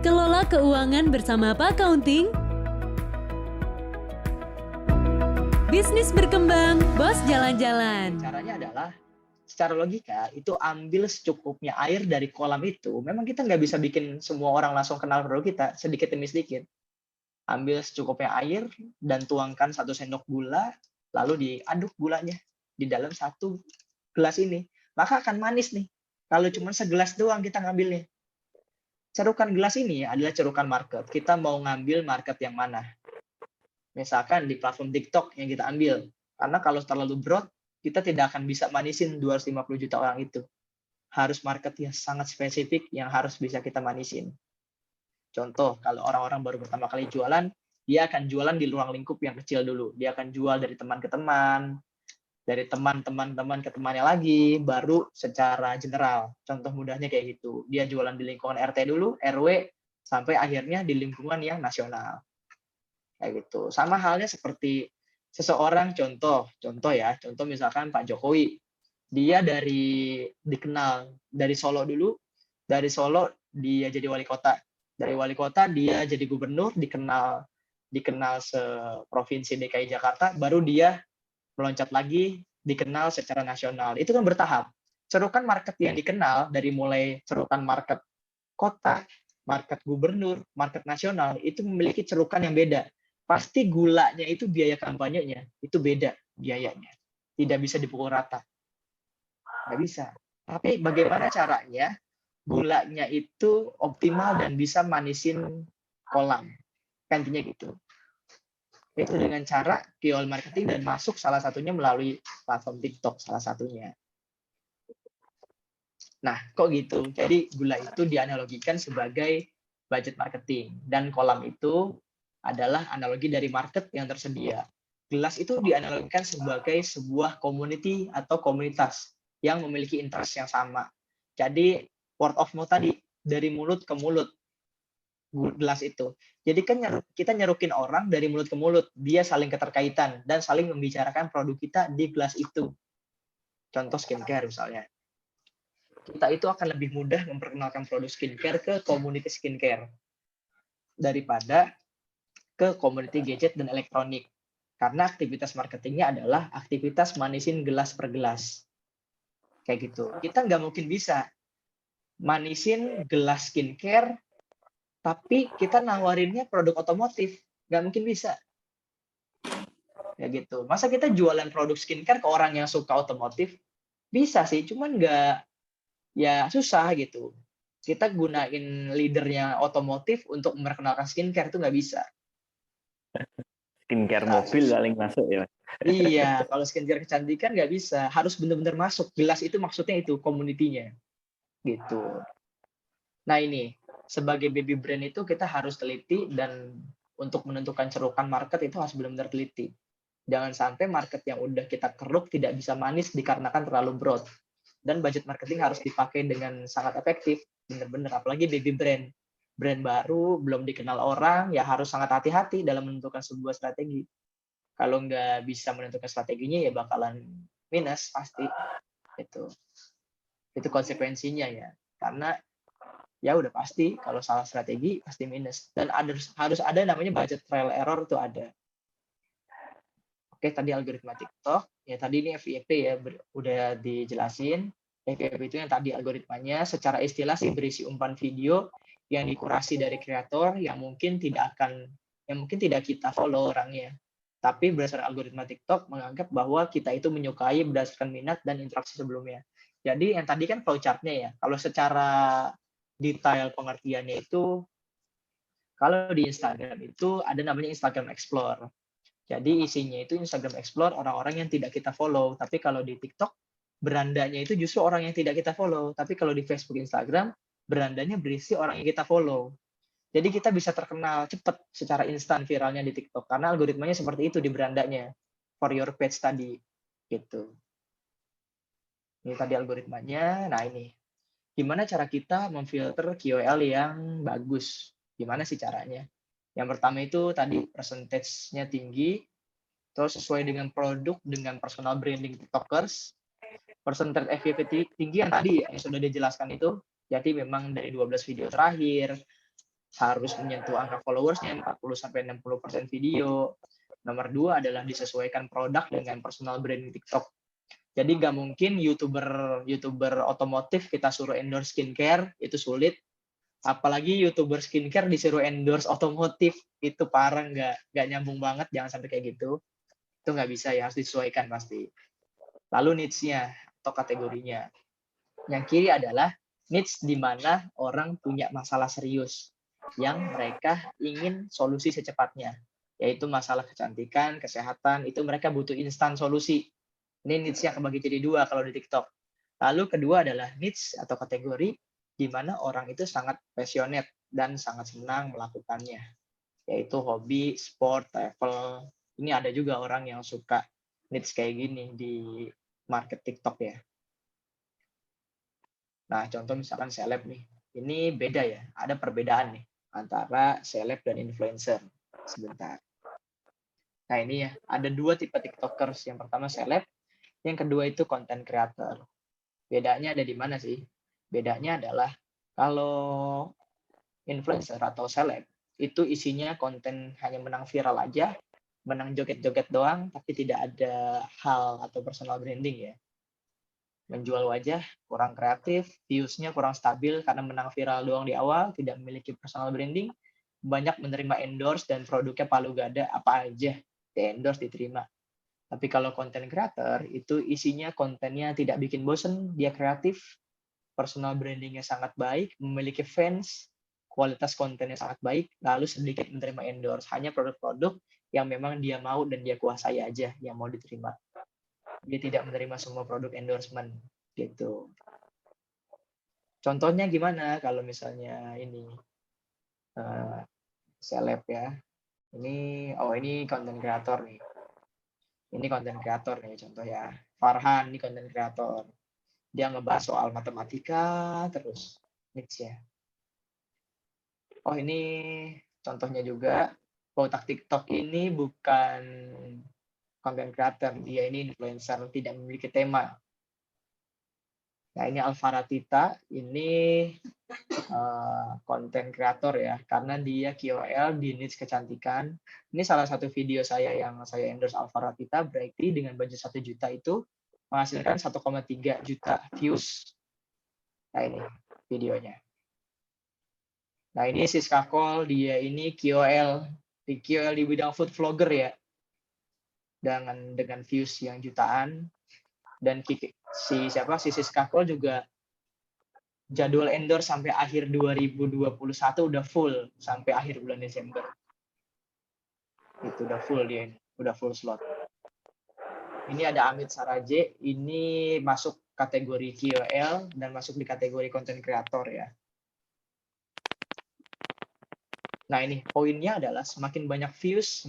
Kelola keuangan bersama Pakaunting. Bisnis berkembang, bos jalan-jalan. Caranya adalah secara logika itu ambil secukupnya air dari kolam itu. Memang kita nggak bisa bikin semua orang langsung kenal produk kita, sedikit demi sedikit. Ambil secukupnya air dan tuangkan 1 sendok gula, lalu diaduk gulanya di dalam 1 gelas ini. Maka akan manis nih. Kalau cuma segelas doang kita ngambilnya. Cerukan gelas ini adalah cerukan market. Kita mau ngambil market yang mana? Misalkan di platform TikTok yang kita ambil. Karena kalau terlalu broad, kita tidak akan bisa manisin 250 juta orang itu. Harus market yang sangat spesifik yang harus bisa kita manisin. Contoh, kalau orang-orang baru pertama kali jualan, dia akan jualan di ruang lingkup yang kecil dulu. Dia akan jual dari teman ke teman, dari teman ke temannya lagi, baru secara general. Contoh mudahnya kayak gitu. Dia jualan di lingkungan RT dulu, RW, sampai akhirnya di lingkungan yang nasional. Kayak gitu. Sama halnya seperti seseorang, contoh misalkan Pak Jokowi, dia dikenal dari Solo dulu, dari Solo dia jadi wali kota, dari wali kota dia jadi gubernur, dikenal seprovinsi DKI Jakarta, baru dia meloncat lagi dikenal secara nasional. Itu kan bertahap. Cerukan market yang dikenal dari mulai cerukan market kota, market gubernur, market nasional itu memiliki cerukan yang beda. Pasti gulanya itu biaya kampanyenya itu beda biayanya, tidak bisa dipukul rata, nggak bisa. Tapi bagaimana caranya gulanya itu optimal dan bisa manisin kolam. Intinya gitu. Itu dengan cara keyword marketing dan masuk salah satunya melalui platform TikTok salah satunya. Nah, kok gitu? Jadi gula itu dianalogikan sebagai budget marketing dan kolam itu adalah analogi dari market yang tersedia. Gelas itu dianalogikan sebagai sebuah community atau komunitas yang memiliki interest yang sama. Jadi word of mouth tadi, dari mulut ke mulut gelas itu. Jadi kan kita nyerukin orang dari mulut ke mulut, dia saling keterkaitan dan saling membicarakan produk kita di gelas itu. Contoh skincare misalnya. Kita itu akan lebih mudah memperkenalkan produk skincare ke komunitas skincare daripada ke community gadget dan elektronik. Karena aktivitas marketingnya adalah aktivitas manisin gelas per gelas. Kayak gitu. Kita nggak mungkin bisa manisin gelas skincare, tapi kita nawarinnya produk otomotif. Nggak mungkin bisa. Ya gitu. Masa kita jualan produk skincare ke orang yang suka otomotif? Bisa sih, cuman nggak, ya susah gitu. Kita gunain leadernya otomotif untuk memperkenalkan skincare itu nggak bisa. Skincare mobil paling masuk ya. Iya, kalau skincare kecantikan nggak bisa. Harus benar-benar masuk. Gelas itu maksudnya itu, community-nya. Gitu. Nah ini, sebagai baby brand itu kita harus teliti dan untuk menentukan cerukan market itu harus benar-benar teliti. Jangan sampai market yang udah kita keruk tidak bisa manis dikarenakan terlalu broad. Dan budget marketing harus dipakai dengan sangat efektif, benar-benar. Apalagi baby brand. Brand baru, belum dikenal orang, ya harus sangat hati-hati dalam menentukan sebuah strategi. Kalau nggak bisa menentukan strateginya, ya bakalan minus pasti. Itu konsekuensinya ya. Karena ya udah pasti, kalau salah strategi pasti minus. Dan harus ada namanya budget trial error itu ada. Oke, tadi algoritma TikTok. Ya tadi ini FYP ya, udah dijelasin. FYP itu yang tadi algoritmanya, secara istilah sih berisi umpan video yang dikurasi dari kreator yang mungkin tidak kita follow orangnya. Tapi berdasarkan algoritma TikTok menganggap bahwa kita itu menyukai berdasarkan minat dan interaksi sebelumnya. Jadi yang tadi kan flowchart-nya ya. Kalau secara detail pengertiannya itu, kalau di Instagram itu ada namanya Instagram Explore. Jadi isinya itu Instagram Explore orang-orang yang tidak kita follow. Tapi kalau di TikTok, berandanya itu justru orang yang tidak kita follow. Tapi kalau di Facebook, Instagram, berandanya berisi orang yang kita follow. Jadi kita bisa terkenal cepat secara instan viralnya di TikTok. Karena algoritmanya seperti itu di berandanya. For your page tadi. Gitu. Ini tadi algoritmanya. Nah ini. Gimana cara kita memfilter KOL yang bagus? Gimana sih caranya? Yang pertama itu tadi percentage-nya tinggi. Terus sesuai dengan produk, dengan personal branding TikTokers. Percentage FYP tinggi yang tadi yang sudah dijelaskan itu. Jadi memang dari 12 video terakhir harus menyentuh angka followersnya 40-60% video. Nomor 2 adalah disesuaikan produk dengan personal branding TikTok. Jadi nggak mungkin YouTuber otomotif kita suruh endorse skincare, itu sulit. Apalagi YouTuber skincare disuruh endorse otomotif, itu parah, nggak nyambung banget, jangan sampai kayak gitu. Itu nggak bisa ya, harus disesuaikan pasti. Lalu niche-nya atau kategorinya. Yang kiri adalah niche di mana orang punya masalah serius yang mereka ingin solusi secepatnya, yaitu masalah kecantikan, kesehatan, itu mereka butuh instan solusi. Ini niche yang kebagi jadi 2 kalau di TikTok. Lalu kedua adalah niche atau kategori di mana orang itu sangat passionate dan sangat senang melakukannya, yaitu hobi, sport, travel. Ini ada juga orang yang suka niche kayak gini di market TikTok ya. Nah, contoh misalkan seleb nih. Ini beda ya, ada perbedaan nih antara seleb dan influencer. Sebentar. Nah, ini ya, ada 2 tipe TikTokers. Yang pertama seleb, yang kedua itu content creator. Bedanya ada di mana sih? Bedanya adalah kalau influencer atau seleb, itu isinya konten hanya menang viral aja, menang joget-joget doang, tapi tidak ada hal atau personal branding ya. Menjual wajah, kurang kreatif, views-nya kurang stabil karena menang viral doang di awal, tidak memiliki personal branding, banyak menerima endorse dan produknya palu gada, apa aja di-endorse diterima. Tapi kalau content creator, itu isinya kontennya tidak bikin bosen, dia kreatif, personal brandingnya sangat baik, memiliki fans, kualitas kontennya sangat baik, lalu sedikit menerima endorse. Hanya produk-produk yang memang dia mau dan dia kuasai aja yang mau diterima. Dia tidak menerima semua produk endorsement gitu. Contohnya gimana kalau misalnya ini seleb ya. Ini konten kreator nih. Ini konten kreator nih contoh ya. Farhan ini konten kreator. Dia ngebahas soal matematika terus niche-nya. Oh ini contohnya juga. Botak TikTok ini bukan konten kreator, dia ini influencer, tidak memiliki tema. Nah ini Alvara Tita, ini konten kreator ya, karena dia KOL di niche kecantikan. Ini salah satu video saya yang saya endorse Alvara Tita, berarti dengan budget 1 juta itu menghasilkan 1,3 juta views. Nah ini videonya. Nah ini Siska Kol, dia ini KOL di bidang food vlogger ya, dengan views yang jutaan. Dan si Siska Kol juga jadwal endorse sampai akhir 2021 udah full sampai akhir bulan Desember. Itu udah full dia ini, udah full slot. Ini ada Amit Saraje, ini masuk kategori KOL dan masuk di kategori content creator ya. Nah ini poinnya adalah semakin banyak views,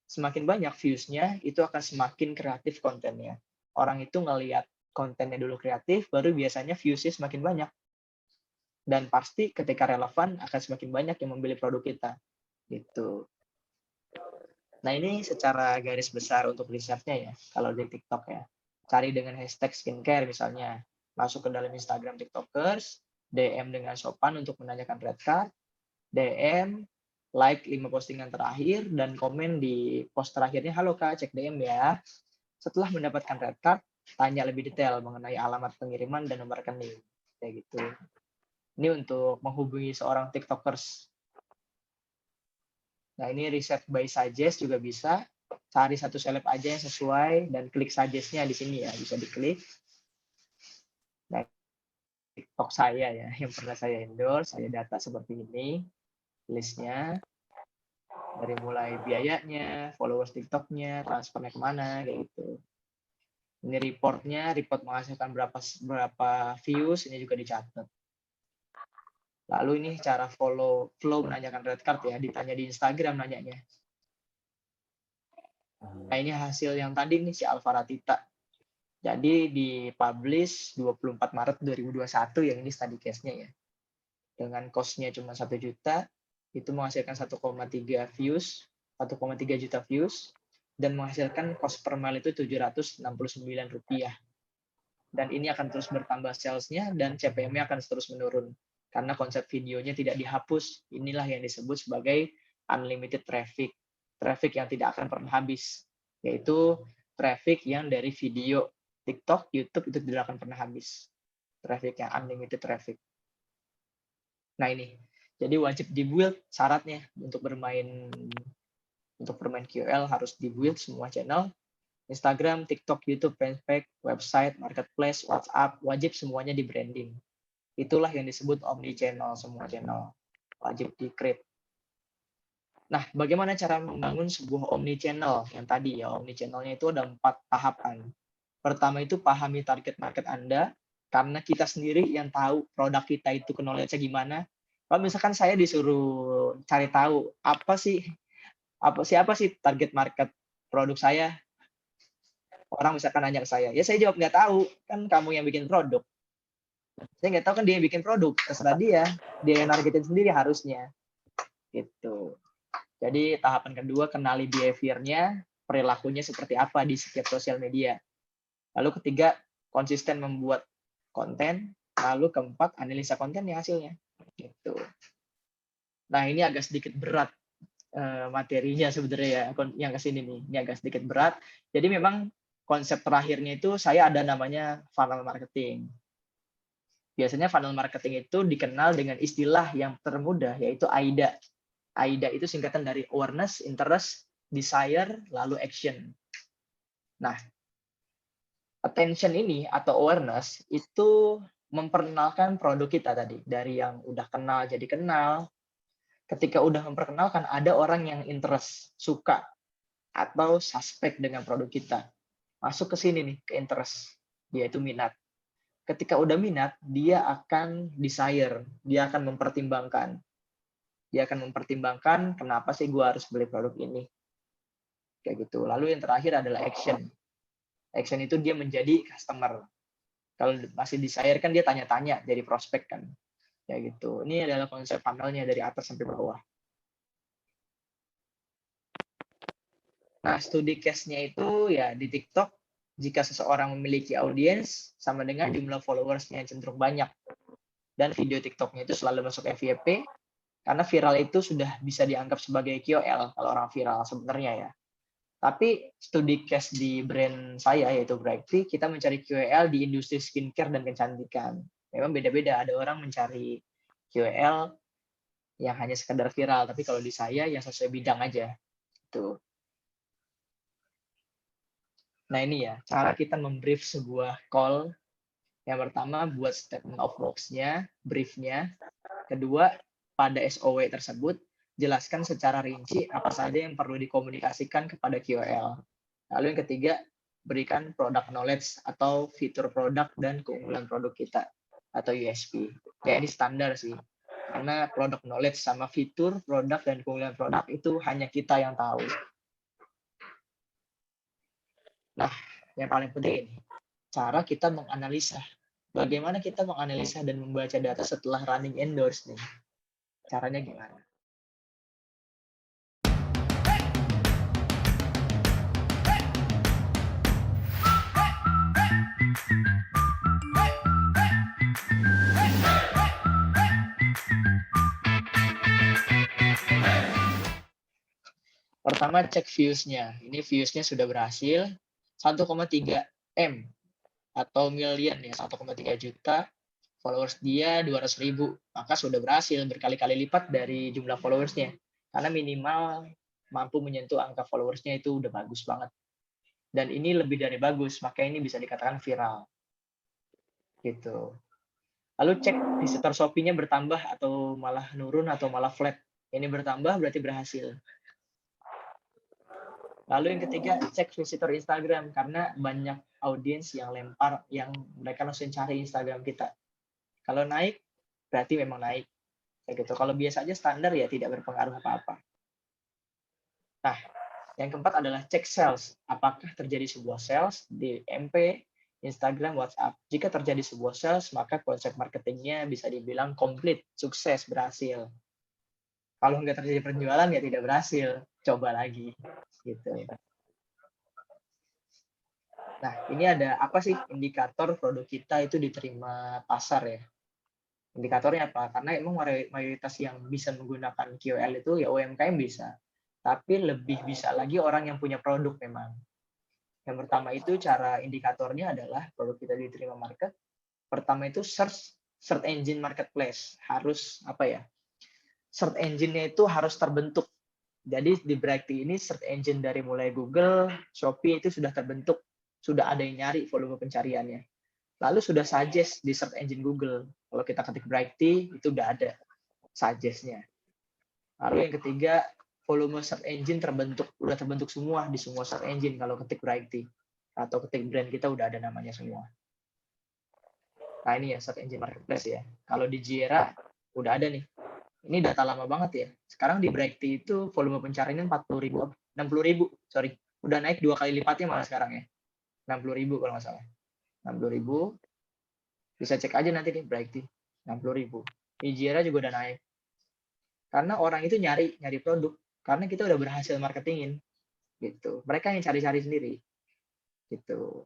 semakin banyak views-nya itu akan semakin kreatif kontennya. Orang itu ngelihat kontennya dulu kreatif, baru biasanya views-nya semakin banyak. Dan pasti ketika relevan akan semakin banyak yang membeli produk kita. Gitu. Nah ini secara garis besar untuk risetnya ya, kalau di TikTok ya. Cari dengan hashtag skincare misalnya. Masuk ke dalam Instagram TikTokers, DM dengan sopan untuk menanyakan red card, DM, like 5 postingan terakhir, dan komen di post terakhirnya, halo Kak, cek DM ya. Setelah mendapatkan red card, tanya lebih detail mengenai alamat pengiriman dan nomor rekening. Kayak gitu. Ini untuk menghubungi seorang TikTokers. Nah, ini riset by suggest juga bisa. Cari satu seleb aja yang sesuai dan klik suggest-nya di sini ya, bisa diklik. Nah, TikTok saya ya, yang pernah saya endorse, saya data seperti ini, listnya. Dari mulai biayanya, followers TikToknya, transfernya kemana, kayak gitu. Ini reportnya, report menghasilkan berapa views, ini juga dicatat. Lalu ini cara flow menanyakan red card ya, ditanya di Instagram nanyanya. Nah ini hasil yang tadi nih si Alvara Tita. Jadi dipublish 24 Maret 2021 yang ini study case-nya ya. Dengan cost-nya cuma 1 juta, itu menghasilkan 1,3 views, 1,3 juta views, dan menghasilkan cost per mile itu Rp769. Dan ini akan terus bertambah sales-nya dan CPM-nya akan terus menurun. Karena konsep videonya tidak dihapus. Inilah yang disebut sebagai unlimited traffic. Traffic yang tidak akan pernah habis. Yaitu traffic yang dari video TikTok, YouTube itu tidak akan pernah habis. Traffic yang unlimited traffic. Nah ini. Jadi wajib di-build syaratnya untuk bermain QL harus di-build semua channel. Instagram, TikTok, YouTube, fanpage, website, marketplace, WhatsApp, wajib semuanya di-branding. Itulah yang disebut omni-channel, semua channel. Wajib di-create. Nah, bagaimana cara membangun sebuah omni-channel? Yang tadi ya, omni-channelnya itu ada 4 tahapan. Pertama itu pahami target market Anda, karena kita sendiri yang tahu produk kita itu knowledge-nya gimana. Kalau misalkan saya disuruh cari tahu, siapa sih target market produk saya? Orang misalkan nanya ke saya, ya saya jawab nggak tahu, kan kamu yang bikin produk. Saya nggak tahu kan dia yang bikin produk, terserah dia yang targetin sendiri harusnya. Gitu. Jadi tahapan kedua, kenali behavior-nya, perilakunya seperti apa di setiap sosial media. Lalu ketiga, konsisten membuat konten. Lalu keempat, analisa kontennya hasilnya. Gitu. Nah ini agak sedikit berat materinya sebenarnya ya, yang kesini nih. Ini agak sedikit berat. Jadi memang konsep terakhirnya itu saya ada namanya funnel marketing. Biasanya funnel marketing itu dikenal dengan istilah yang termudah, yaitu AIDA. AIDA itu singkatan dari awareness, interest, desire, lalu action. Nah, attention ini atau awareness itu memperkenalkan produk kita tadi. Dari yang udah kenal jadi kenal. Ketika udah memperkenalkan, ada orang yang interest, suka, atau suspek dengan produk kita. Masuk ke sini nih, ke interest. Dia itu minat. Ketika udah minat, dia akan desire, dia akan mempertimbangkan. Dia akan mempertimbangkan kenapa sih gue harus beli produk ini. Kayak gitu. Lalu yang terakhir adalah action. Action itu dia menjadi customer. Kalau masih desire kan dia tanya-tanya, jadi prospek kan. Kayak gitu. Ini adalah konsep funnel-nya dari atas sampai bawah. Nah, studi case-nya itu ya di TikTok, jika seseorang memiliki audiens sama dengan jumlah followers-nya yang cenderung banyak. Dan video TikTok-nya itu selalu masuk FYP, karena viral itu sudah bisa dianggap sebagai KOL kalau orang viral sebenarnya ya. Tapi studi case di brand saya, yaitu Brighty, kita mencari KOL di industri skincare dan kecantikan. Memang beda-beda, ada orang mencari KOL yang hanya sekedar viral, tapi kalau di saya yang sesuai bidang aja. Tuh. Nah ini ya, cara kita membrief sebuah call. Yang pertama, buat statement of works-nya, brief-nya. Kedua, pada SOW tersebut, jelaskan secara rinci apa saja yang perlu dikomunikasikan kepada KOL. Lalu yang ketiga, berikan product knowledge atau fitur produk dan keunggulan produk kita, atau USP. Ya ini standar sih. Karena product knowledge sama fitur, produk, dan keunggulan produk itu hanya kita yang tahu. Nah, yang paling penting ini, cara kita menganalisa. Bagaimana kita menganalisa dan membaca data setelah running endorse nih? Caranya gimana? Pertama, cek views-nya. Ini views-nya sudah berhasil. 1,3 M atau million ya, 1,3 juta. Followers dia 200.000. Maka sudah berhasil berkali-kali lipat dari jumlah followers-nya. Karena minimal mampu menyentuh angka followers-nya itu udah bagus banget. Dan ini lebih dari bagus, maka ini bisa dikatakan viral. Gitu. Lalu cek visitor Shopee-nya bertambah atau malah nurun atau malah flat. Ini bertambah berarti berhasil. Lalu yang ketiga, cek visitor Instagram, karena banyak audiens yang lempar, yang mereka langsung cari Instagram kita. Kalau naik, berarti memang naik. Kayak gitu. Kalau biasa aja standar ya tidak berpengaruh apa-apa. Nah, yang keempat adalah cek sales. Apakah terjadi sebuah sales di MP, Instagram, WhatsApp? Jika terjadi sebuah sales, maka konsep marketingnya bisa dibilang komplit, sukses, berhasil. Kalau nggak terjadi penjualan ya tidak berhasil. Coba lagi. Gitu. Nah, ini ada apa sih indikator produk kita itu diterima pasar ya? Indikatornya apa? Karena emang mayoritas yang bisa menggunakan KOL itu ya UMKM bisa. Tapi lebih bisa lagi orang yang punya produk memang. Yang pertama itu cara indikatornya adalah produk kita diterima market. Pertama itu search engine marketplace. Harus apa ya? Search engine-nya itu harus terbentuk. Jadi di Brighty ini search engine dari mulai Google, Shopee itu sudah terbentuk, sudah ada yang nyari volume pencariannya. Lalu sudah suggest di search engine Google. Kalau kita ketik Brighty itu udah ada suggest-nya. Lalu yang ketiga, volume search engine udah terbentuk semua di semua search engine kalau ketik Brighty atau ketik brand kita udah ada namanya semua. Nah ini ya search engine marketplace ya. Kalau di Jira udah ada nih. Ini data lama banget ya. Sekarang di Brighty itu volume pencariannya 60.000, sorry. Udah naik 2 kali lipatnya malah sekarang ya. 60.000 kalau nggak salah. 60.000. Bisa cek aja nanti di Brighty. 60.000. Di Jira juga udah naik. Karena orang itu nyari produk. Karena kita udah berhasil marketingin. Gitu. Mereka yang cari-cari sendiri. Gitu.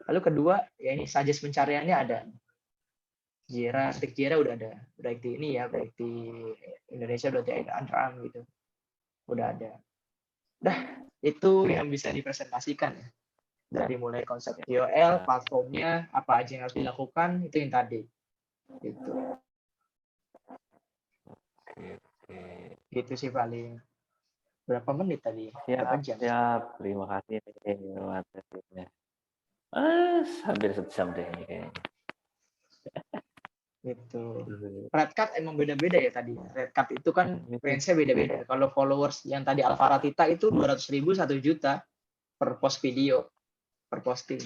Lalu kedua, ya ini suggest pencariannya ada. Jira, ketik Jira udah ada. Brighty ini ya, Brighty Indonesia udah ada Underarm gitu. Udah ada. Dah, itu yang bisa dipresentasikan ya. Dari mulai konsep KOL, platformnya, apa aja yang harus dilakukan, itu yang tadi. Gitu. Gitu sih paling. Berapa menit tadi? Berapa jam? Siap. Terima kasih nih materinya. Hampir 1 jam deh ini kayaknya. Gitu. Red Card emang beda-beda ya tadi. Red Card itu kan range-nya beda-beda. Kalau followers yang tadi Alvara Tita itu 200.000 1 juta per post video, per posting.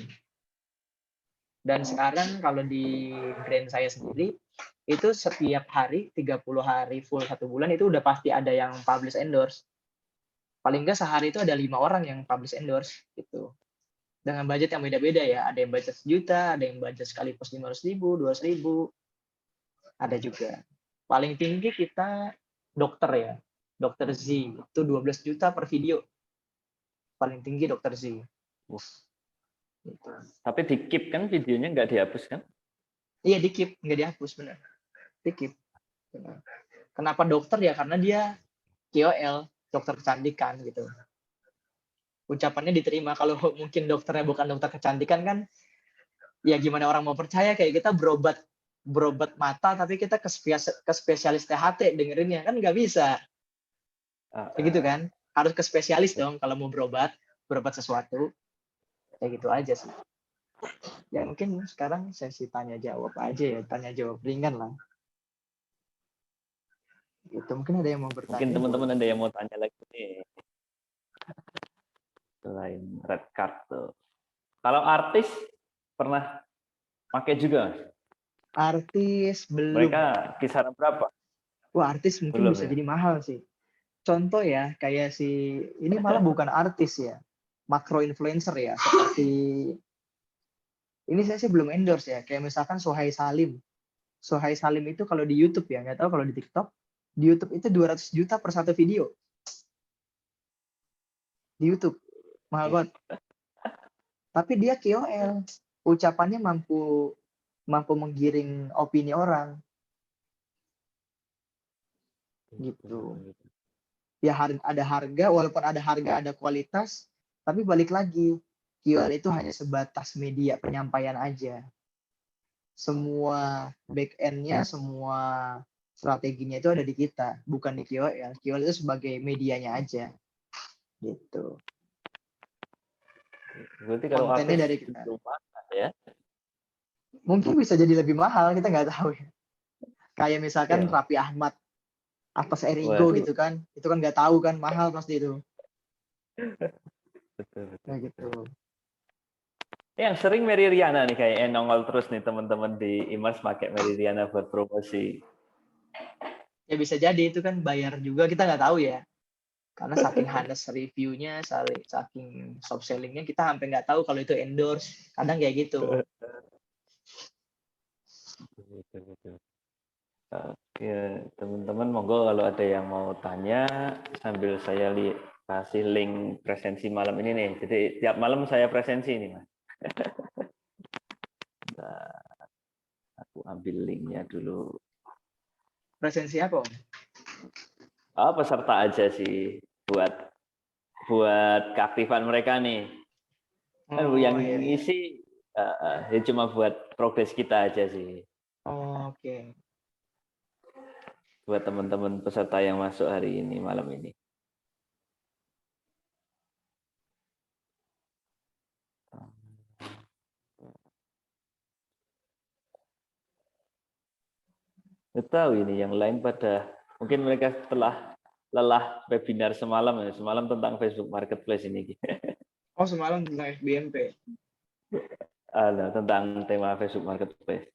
Dan sekarang kalau di brand saya sendiri itu setiap hari 30 hari full 1 bulan itu udah pasti ada yang publish endorse. Paling enggak sehari itu ada 5 orang yang publish endorse gitu. Dengan budget yang beda-beda ya. Ada yang budget 1 juta, ada yang budget sekali post 500.000, 200.000. Ada juga. Paling tinggi kita dokter ya. Dokter Z itu 12 juta per video. Paling tinggi dokter Z. Gitu. Tapi di keep kan videonya nggak dihapus kan? Iya di keep, nggak dihapus benar. Di keep. Kenapa dokter ya? Karena dia KOL, dokter kecantikan gitu. Ucapannya diterima. Kalau mungkin dokternya bukan dokter kecantikan kan, ya gimana orang mau percaya kayak kita berobat mata tapi kita ke spesialis THT dengerinnya kan nggak bisa. Kayak gitu kan? Harus ke spesialis dong kalau mau berobat sesuatu. Kayak gitu aja sih. Ya mungkin sekarang sesi tanya jawab aja ya, tanya jawab ringan lah. Gitu, mungkin ada yang mau bertanya. Mungkin teman-teman ada yang mau tanya lagi nih. Selain red card tuh. Kalau artis pernah pakai juga? Artis belum. Mereka kisaran berapa? Wah, artis mungkin Belum bisa ya? jadi mahal sih. Contoh ya, kayak si ini malah bukan artis ya, makro influencer ya, seperti ini saya sih belum endorse ya, kayak misalkan Sohai Salim. Sohai Salim itu kalau di YouTube ya, nggak tahu kalau di TikTok. Di YouTube itu 200 juta per satu video. Di YouTube. Mahal banget. Tapi dia KOL. Ucapannya mampu menggiring opini orang. Gitu. Ya ada harga, walaupun ada harga, ada kualitas, tapi balik lagi, KOL itu hanya sebatas media penyampaian aja. Semua back end-nya, semua strateginya itu ada di kita, bukan di KOL. KOL itu sebagai medianya aja. Gitu. Berarti kalau Kontennya artis dari kita. Ya. Mungkin bisa jadi lebih mahal, kita nggak tahu ya. Kayak misalkan Iya. Raffi Ahmad atas Erigo gitu kan, itu kan nggak tahu kan, mahal pasti itu. Betul. Nah gitu. Yang sering Mary Riana nih kayaknya nongol terus nih teman-teman di Imers pakai Mary Riana buat promosi. Ya bisa jadi itu kan bayar juga, kita nggak tahu ya. Karena saking hanes reviewnya, saking soft sellingnya, kita sampai nggak tahu kalau itu endorse. Kadang kayak gitu. Oke, teman-teman monggo kalau ada yang mau tanya sambil saya kasih link presensi malam ini nih. Jadi tiap malam saya presensi nih, Mas. Nah, aku ambil linknya dulu. Presensi apa, Om? Peserta aja sih buat keaktifan mereka nih. Yang ngisi ya cuma buat progres kita aja sih. Oke. Buat teman-teman peserta yang masuk hari ini, malam ini. Tahu ini yang lain pada mungkin mereka setelah lelah webinar semalam ya, semalam tentang Facebook Marketplace ini. Oh, semalam tentang FBMP. Tentang tema Facebook Marketplace.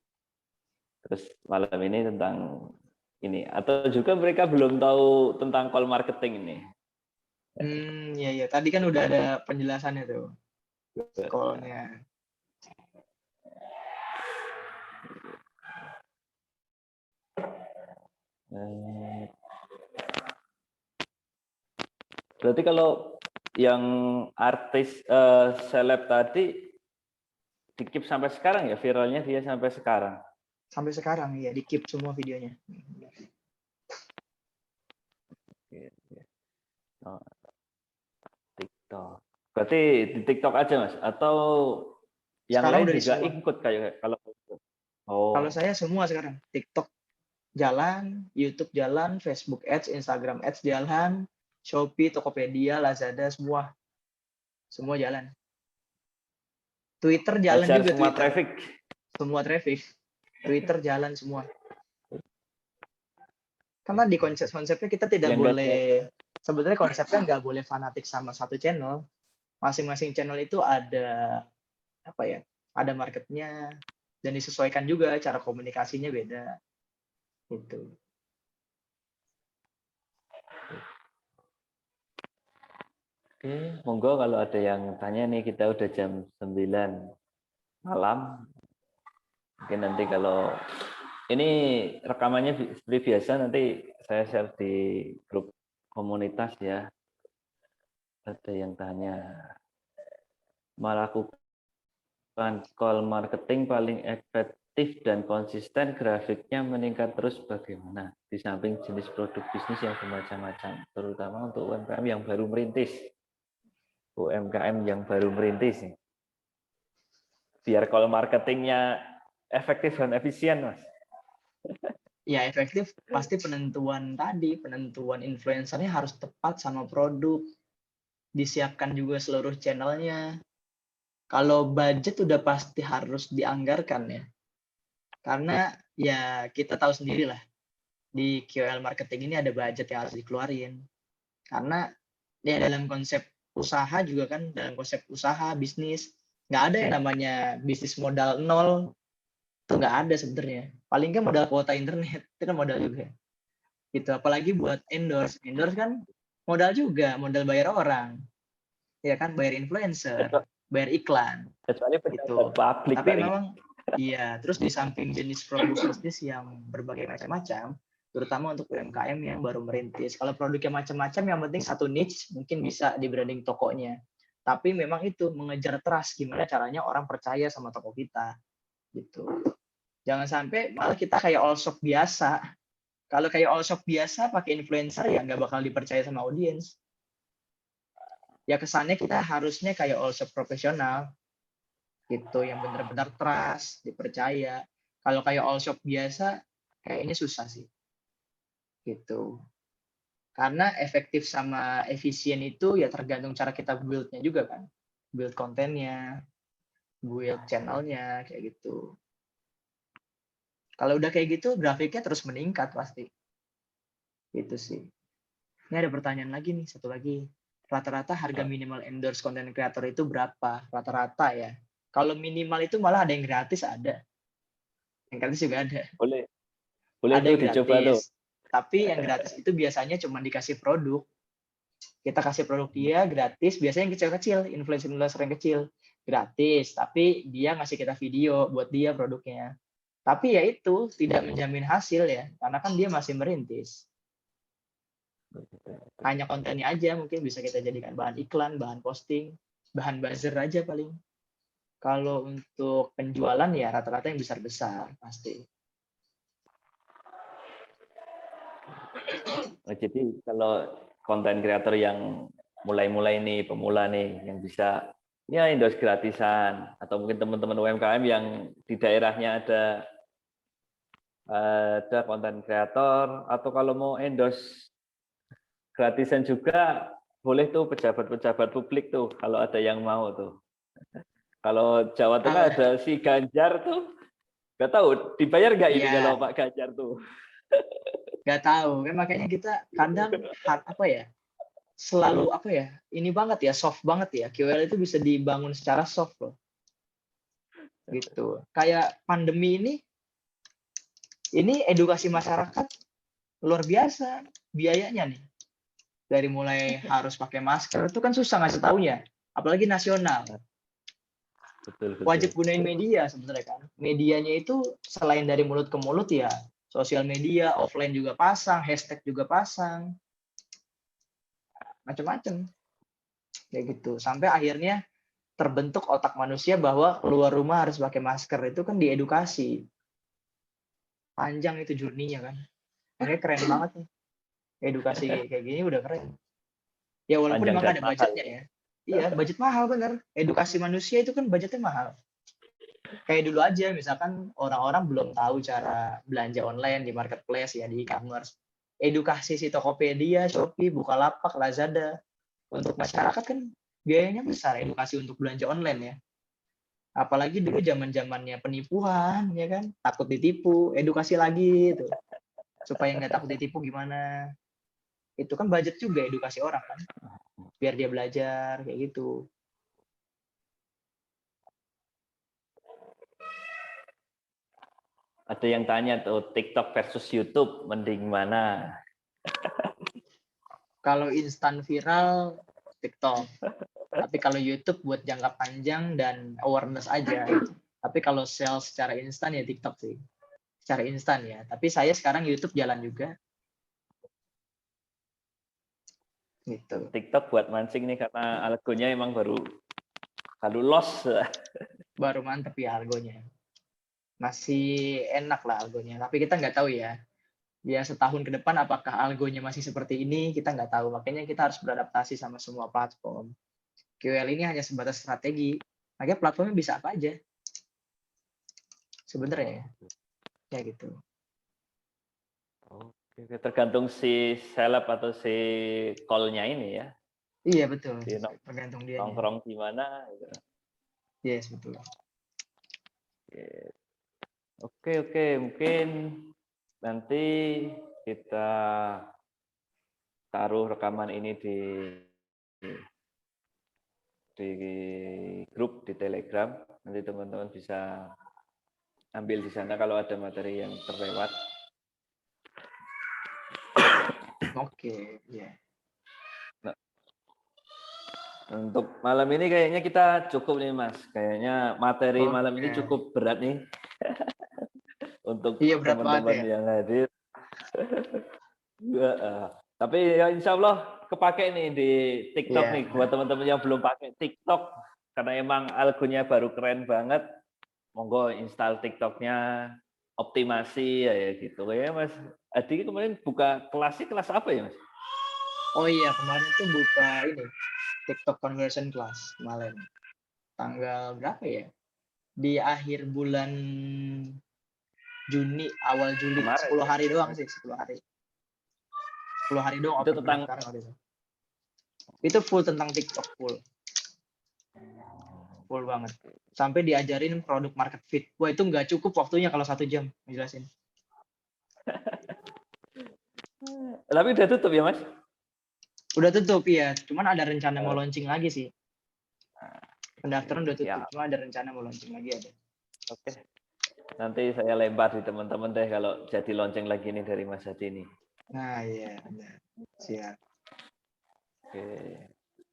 Terus malam ini tentang ini, atau juga mereka belum tahu tentang call marketing ini. Iya. Tadi kan udah ada penjelasannya tuh. Call-nya. Berarti kalau yang artis seleb tadi di-keep sampai sekarang ya, viralnya dia sampai sekarang? Sampai sekarang ya, di-keep semua videonya. TikTok. Berarti di TikTok aja, Mas? Atau yang sekarang lain juga semua. ikut kayak kalau Kalau saya semua sekarang. TikTok jalan, YouTube jalan, Facebook Ads, Instagram Ads jalan, Shopee, Tokopedia, Lazada, semua jalan. Twitter jalan juga. Semua traffic. Semua traffic. Twitter jalan semua. Karena di konsepnya kita tidak Yang nggak boleh, sebenarnya konsepnya nggak boleh fanatik sama satu channel. Masing-masing channel itu ada apa ya? Ada marketnya dan disesuaikan juga cara komunikasinya beda. Gitu. Oke, monggo kalau ada yang tanya nih, kita udah jam 9 malam. Mungkin nanti kalau ini rekamannya seperti biasa nanti saya share di grup komunitas ya. Ada yang tanya, melakukan call marketing paling efektif dan konsisten, grafiknya meningkat terus bagaimana? Di samping jenis produk bisnis yang bermacam-macam, terutama untuk UMKM yang baru merintis. UMKM yang baru merintis nih. Biar call marketingnya efektif dan efisien, Mas. Ya efektif pasti penentuan influencernya harus tepat sama produk. Disiapkan juga seluruh channelnya. Kalau budget udah pasti harus dianggarkan ya. Karena ya kita tahu sendiri lah, di KOL marketing ini ada budget yang harus dikeluarin. Karena ya dalam konsep usaha juga kan, dalam konsep usaha, bisnis, nggak ada yang namanya bisnis modal nol. Itu nggak ada sebenarnya. Paling nggak modal kuota internet, itu kan modal juga. Gitu. Apalagi buat endorse. Endorse kan modal juga, modal bayar orang. Ya kan, bayar influencer, bayar iklan. Kecuali Gitu. pejabat publik. Tapi memang iya, terus di samping jenis produk bisnis yang berbagai macam-macam, terutama untuk UMKM yang baru merintis. Kalau produknya macam-macam, yang penting satu niche mungkin bisa di branding tokonya. Tapi memang itu mengejar trust, gimana caranya orang percaya sama toko kita. Gitu. Jangan sampai malah kita kayak all shop biasa. Kalau kayak all shop biasa pakai influencer ya nggak bakal dipercaya sama audiens. Ya kesannya kita harusnya kayak all shop profesional. Gitu, yang benar-benar trust, dipercaya. Kalau kayak all shop biasa, kayaknya susah sih. Gitu. Karena efektif sama efisien itu ya tergantung cara kita build-nya juga kan. Build kontennya, build channelnya, kayak gitu. Kalau udah kayak gitu, grafiknya terus meningkat pasti. Gitu sih. Ini ada pertanyaan lagi nih, satu lagi. Rata-rata harga minimal endorse content creator itu berapa? Rata-rata ya. Kalau minimal itu malah ada yang gratis, ada. Yang gratis juga ada. Boleh Ada tuh yang dicoba tuh. gratis. Tapi yang gratis itu biasanya cuma dikasih produk. Kita kasih produk dia gratis, biasanya yang kecil-kecil, influencer yang kecil. Gratis, tapi dia ngasih kita video buat dia produknya. Tapi ya itu tidak menjamin hasil ya, karena kan dia masih merintis. Hanya kontennya aja mungkin bisa kita jadikan bahan iklan, bahan posting, bahan buzzer aja paling. Kalau untuk penjualan ya rata-rata yang besar-besar pasti. Jadi kalau konten kreator yang mulai-mulai nih, pemula nih, yang bisa ya endorse gratisan, atau mungkin teman-teman UMKM yang di daerahnya ada konten kreator, atau kalau mau endorse gratisan juga boleh tuh pejabat-pejabat publik tuh kalau ada yang mau tuh. Kalau Jawa Tengah ada si Ganjar tuh, nggak tahu dibayar nggak ini kalau Pak Ganjar tuh. Nggak tahu, kan makanya kita kadang selalu ini banget ya, soft banget ya. KOL itu bisa dibangun secara soft loh. Gitu. Kayak pandemi ini edukasi masyarakat luar biasa biayanya nih. Dari mulai harus pakai masker itu kan susah ngasih taunya, apalagi nasional. Betul. Wajib gunain media sebenarnya kan. Medianya itu selain dari mulut ke mulut ya, sosial media, offline juga pasang, hashtag juga pasang. Macam-macam. Kayak gitu. Sampai akhirnya terbentuk otak manusia bahwa keluar rumah harus pakai masker. Itu kan diedukasi. Panjang itu journey-nya kan. Makanya keren banget nih. Edukasi kayak gini udah keren. Ya walaupun memang ada budgetnya ya. Iya, budget mahal bener. Edukasi manusia itu kan budgetnya mahal. Kayak dulu aja, misalkan orang-orang belum tahu cara belanja online di marketplace ya, di e-commerce. Edukasi si Tokopedia, Shopee, Bukalapak, Lazada. Untuk masyarakat kan biayanya besar edukasi untuk belanja online ya. Apalagi dulu zaman-zamannya penipuan, ya kan? Takut ditipu, edukasi lagi itu. Supaya nggak takut ditipu gimana. Itu kan budget juga edukasi orang kan, biar dia belajar kayak gitu. Ada yang tanya tuh TikTok versus YouTube mending mana? Kalau instan viral TikTok, tapi kalau YouTube buat jangka panjang dan awareness aja. Tapi kalau sales secara instan ya TikTok sih. Secara instan ya. Tapi saya sekarang YouTube jalan juga gitu. TikTok buat mancing nih karena algonya emang baru loss. Baru mantep ya algonya. Masih enak lah algonya. Tapi kita nggak tahu ya. Ya setahun ke depan apakah algonya masih seperti ini, kita nggak tahu. Makanya kita harus beradaptasi sama semua platform. QL ini hanya sebatas strategi. Makanya platformnya bisa apa aja. Sebenarnya ya gitu. Oke, tergantung si seleb atau si call-nya ini ya. Iya betul. Di Tergantung dia. nongkrong di mana gitu. Yes betul. Oke, mungkin nanti kita taruh rekaman ini di grup di Telegram. Nanti teman-teman bisa ambil di sana kalau ada materi yang terlewat. Oke, ya. Nah, untuk malam ini kayaknya kita cukup nih Mas. Kayaknya materi malam ini cukup berat nih. Untuk Iya, berat teman-teman banget ya. yang hadir. Tapi ya insya Allah kepake nih di TikTok nih buat teman-teman yang belum pakai TikTok karena emang algonya baru keren banget. Monggo install TikToknya, optimasi ya gitu. Kayaknya Mas Adi kemarin buka kelas apa ya Mas? Oh iya, kemarin tuh buka ini TikTok conversion class kemarin. Tanggal berapa ya? Di akhir bulan Juni, awal Juli. Kemarin, 10 hari doang sih, 10 hari. 10 hari doang. Itu tentang itu full tentang TikTok, full banget. Sampai diajarin produk market fit. Wah, itu nggak cukup waktunya kalau 1 jam ngejelasin. Tapi udah tutup ya Mas? Udah tutup ya, cuman ada rencana mau launching lagi sih. Pendaftaran udah tutup, cuma ada rencana mau launching lagi ada. Oke. Nanti saya lempar di teman-teman deh kalau jadi launching lagi nih dari Mas Hadi nih. Nah iya, benar. Siap.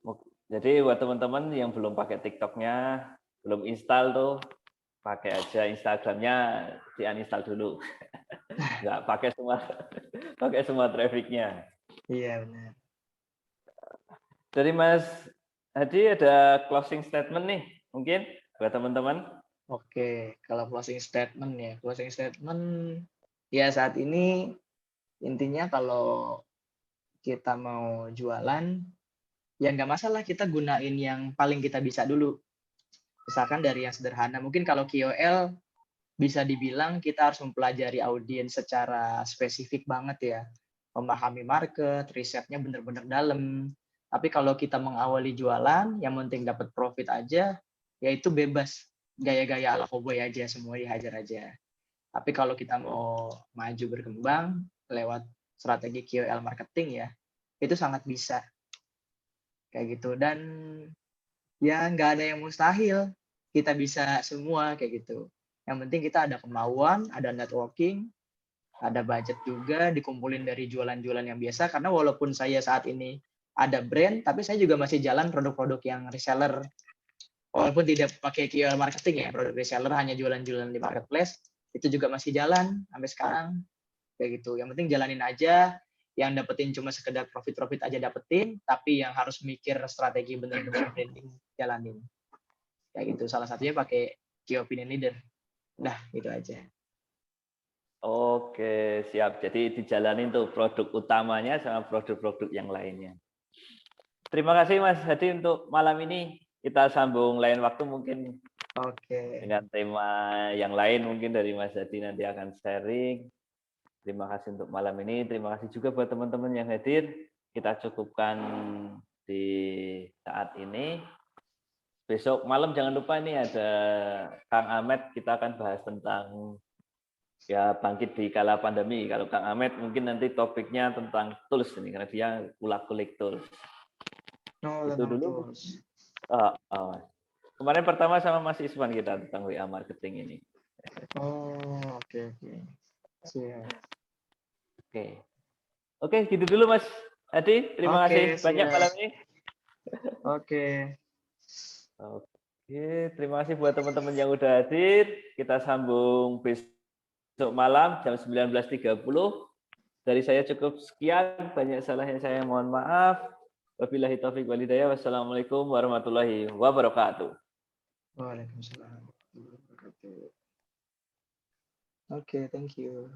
Oke. Jadi buat teman-teman yang belum pakai TikToknya, belum install tuh, pakai aja Instagramnya, di uninstall dulu. Nggak pakai semua trafficnya. Iya benar. Dari Mas Hadi ada closing statement nih, mungkin buat teman-teman. Oke, kalau closing statement ya, ya saat ini intinya kalau kita mau jualan, ya nggak masalah kita gunain yang paling kita bisa dulu. Misalkan dari yang sederhana, mungkin kalau KOL bisa dibilang kita harus mempelajari audiens secara spesifik banget ya. Memahami market, risetnya benar-benar dalam. Tapi kalau kita mengawali jualan, yang penting dapat profit aja, ya itu bebas. Gaya-gaya ala cowboy aja, semua dihajar aja. Tapi kalau kita mau maju berkembang lewat strategi KOL marketing ya, itu sangat bisa. Kayak gitu. Dan ya nggak ada yang mustahil. Kita bisa semua kayak gitu. Yang penting kita ada kemauan, ada networking, ada budget juga, dikumpulin dari jualan-jualan yang biasa. Karena walaupun saya saat ini ada brand, tapi saya juga masih jalan produk-produk yang reseller. Walaupun tidak pakai KOL marketing ya, produk reseller hanya jualan-jualan di marketplace, itu juga masih jalan sampai sekarang. Kayak gitu. Yang penting jalanin aja, yang dapetin cuma sekedar profit-profit aja dapetin, tapi yang harus mikir strategi benar-benar branding, jalanin. Kayak gitu. Salah satunya pakai Key Opinion Leader. Nah, gitu aja. Oke, siap. Jadi dijalanin tuh produk utamanya sama produk-produk yang lainnya. Terima kasih Mas Hadi untuk malam ini. Kita sambung lain waktu mungkin dengan tema yang lain mungkin dari Mas Hadi nanti akan sharing. Terima kasih untuk malam ini. Terima kasih juga buat teman-teman yang hadir. Kita cukupkan di saat ini. besok malam jangan lupa ini ada Kang Ahmed, kita akan bahas tentang ya bangkit di kala pandemi. Kalau Kang Ahmed mungkin nanti topiknya tentang tools ini karena dia ulik tools. Oh, Itu tentang dulu. tools. Kemarin pertama sama Mas Iswan kita tentang WA marketing ini. Oh, oke. Siap. Oke, gitu dulu Mas Adi. Terima Oke, kasih banyak siap. malam ini. Oke. Oke, terima kasih buat teman-teman yang udah hadir. Kita sambung besok malam jam 19.30. Dari saya cukup sekian. Banyak salahnya saya mohon maaf. Wabillahi taufiq wal hidayah. Wassalamualaikum warahmatullahi wabarakatuh. Waalaikumsalam warahmatullahi wabarakatuh. Oke, thank you.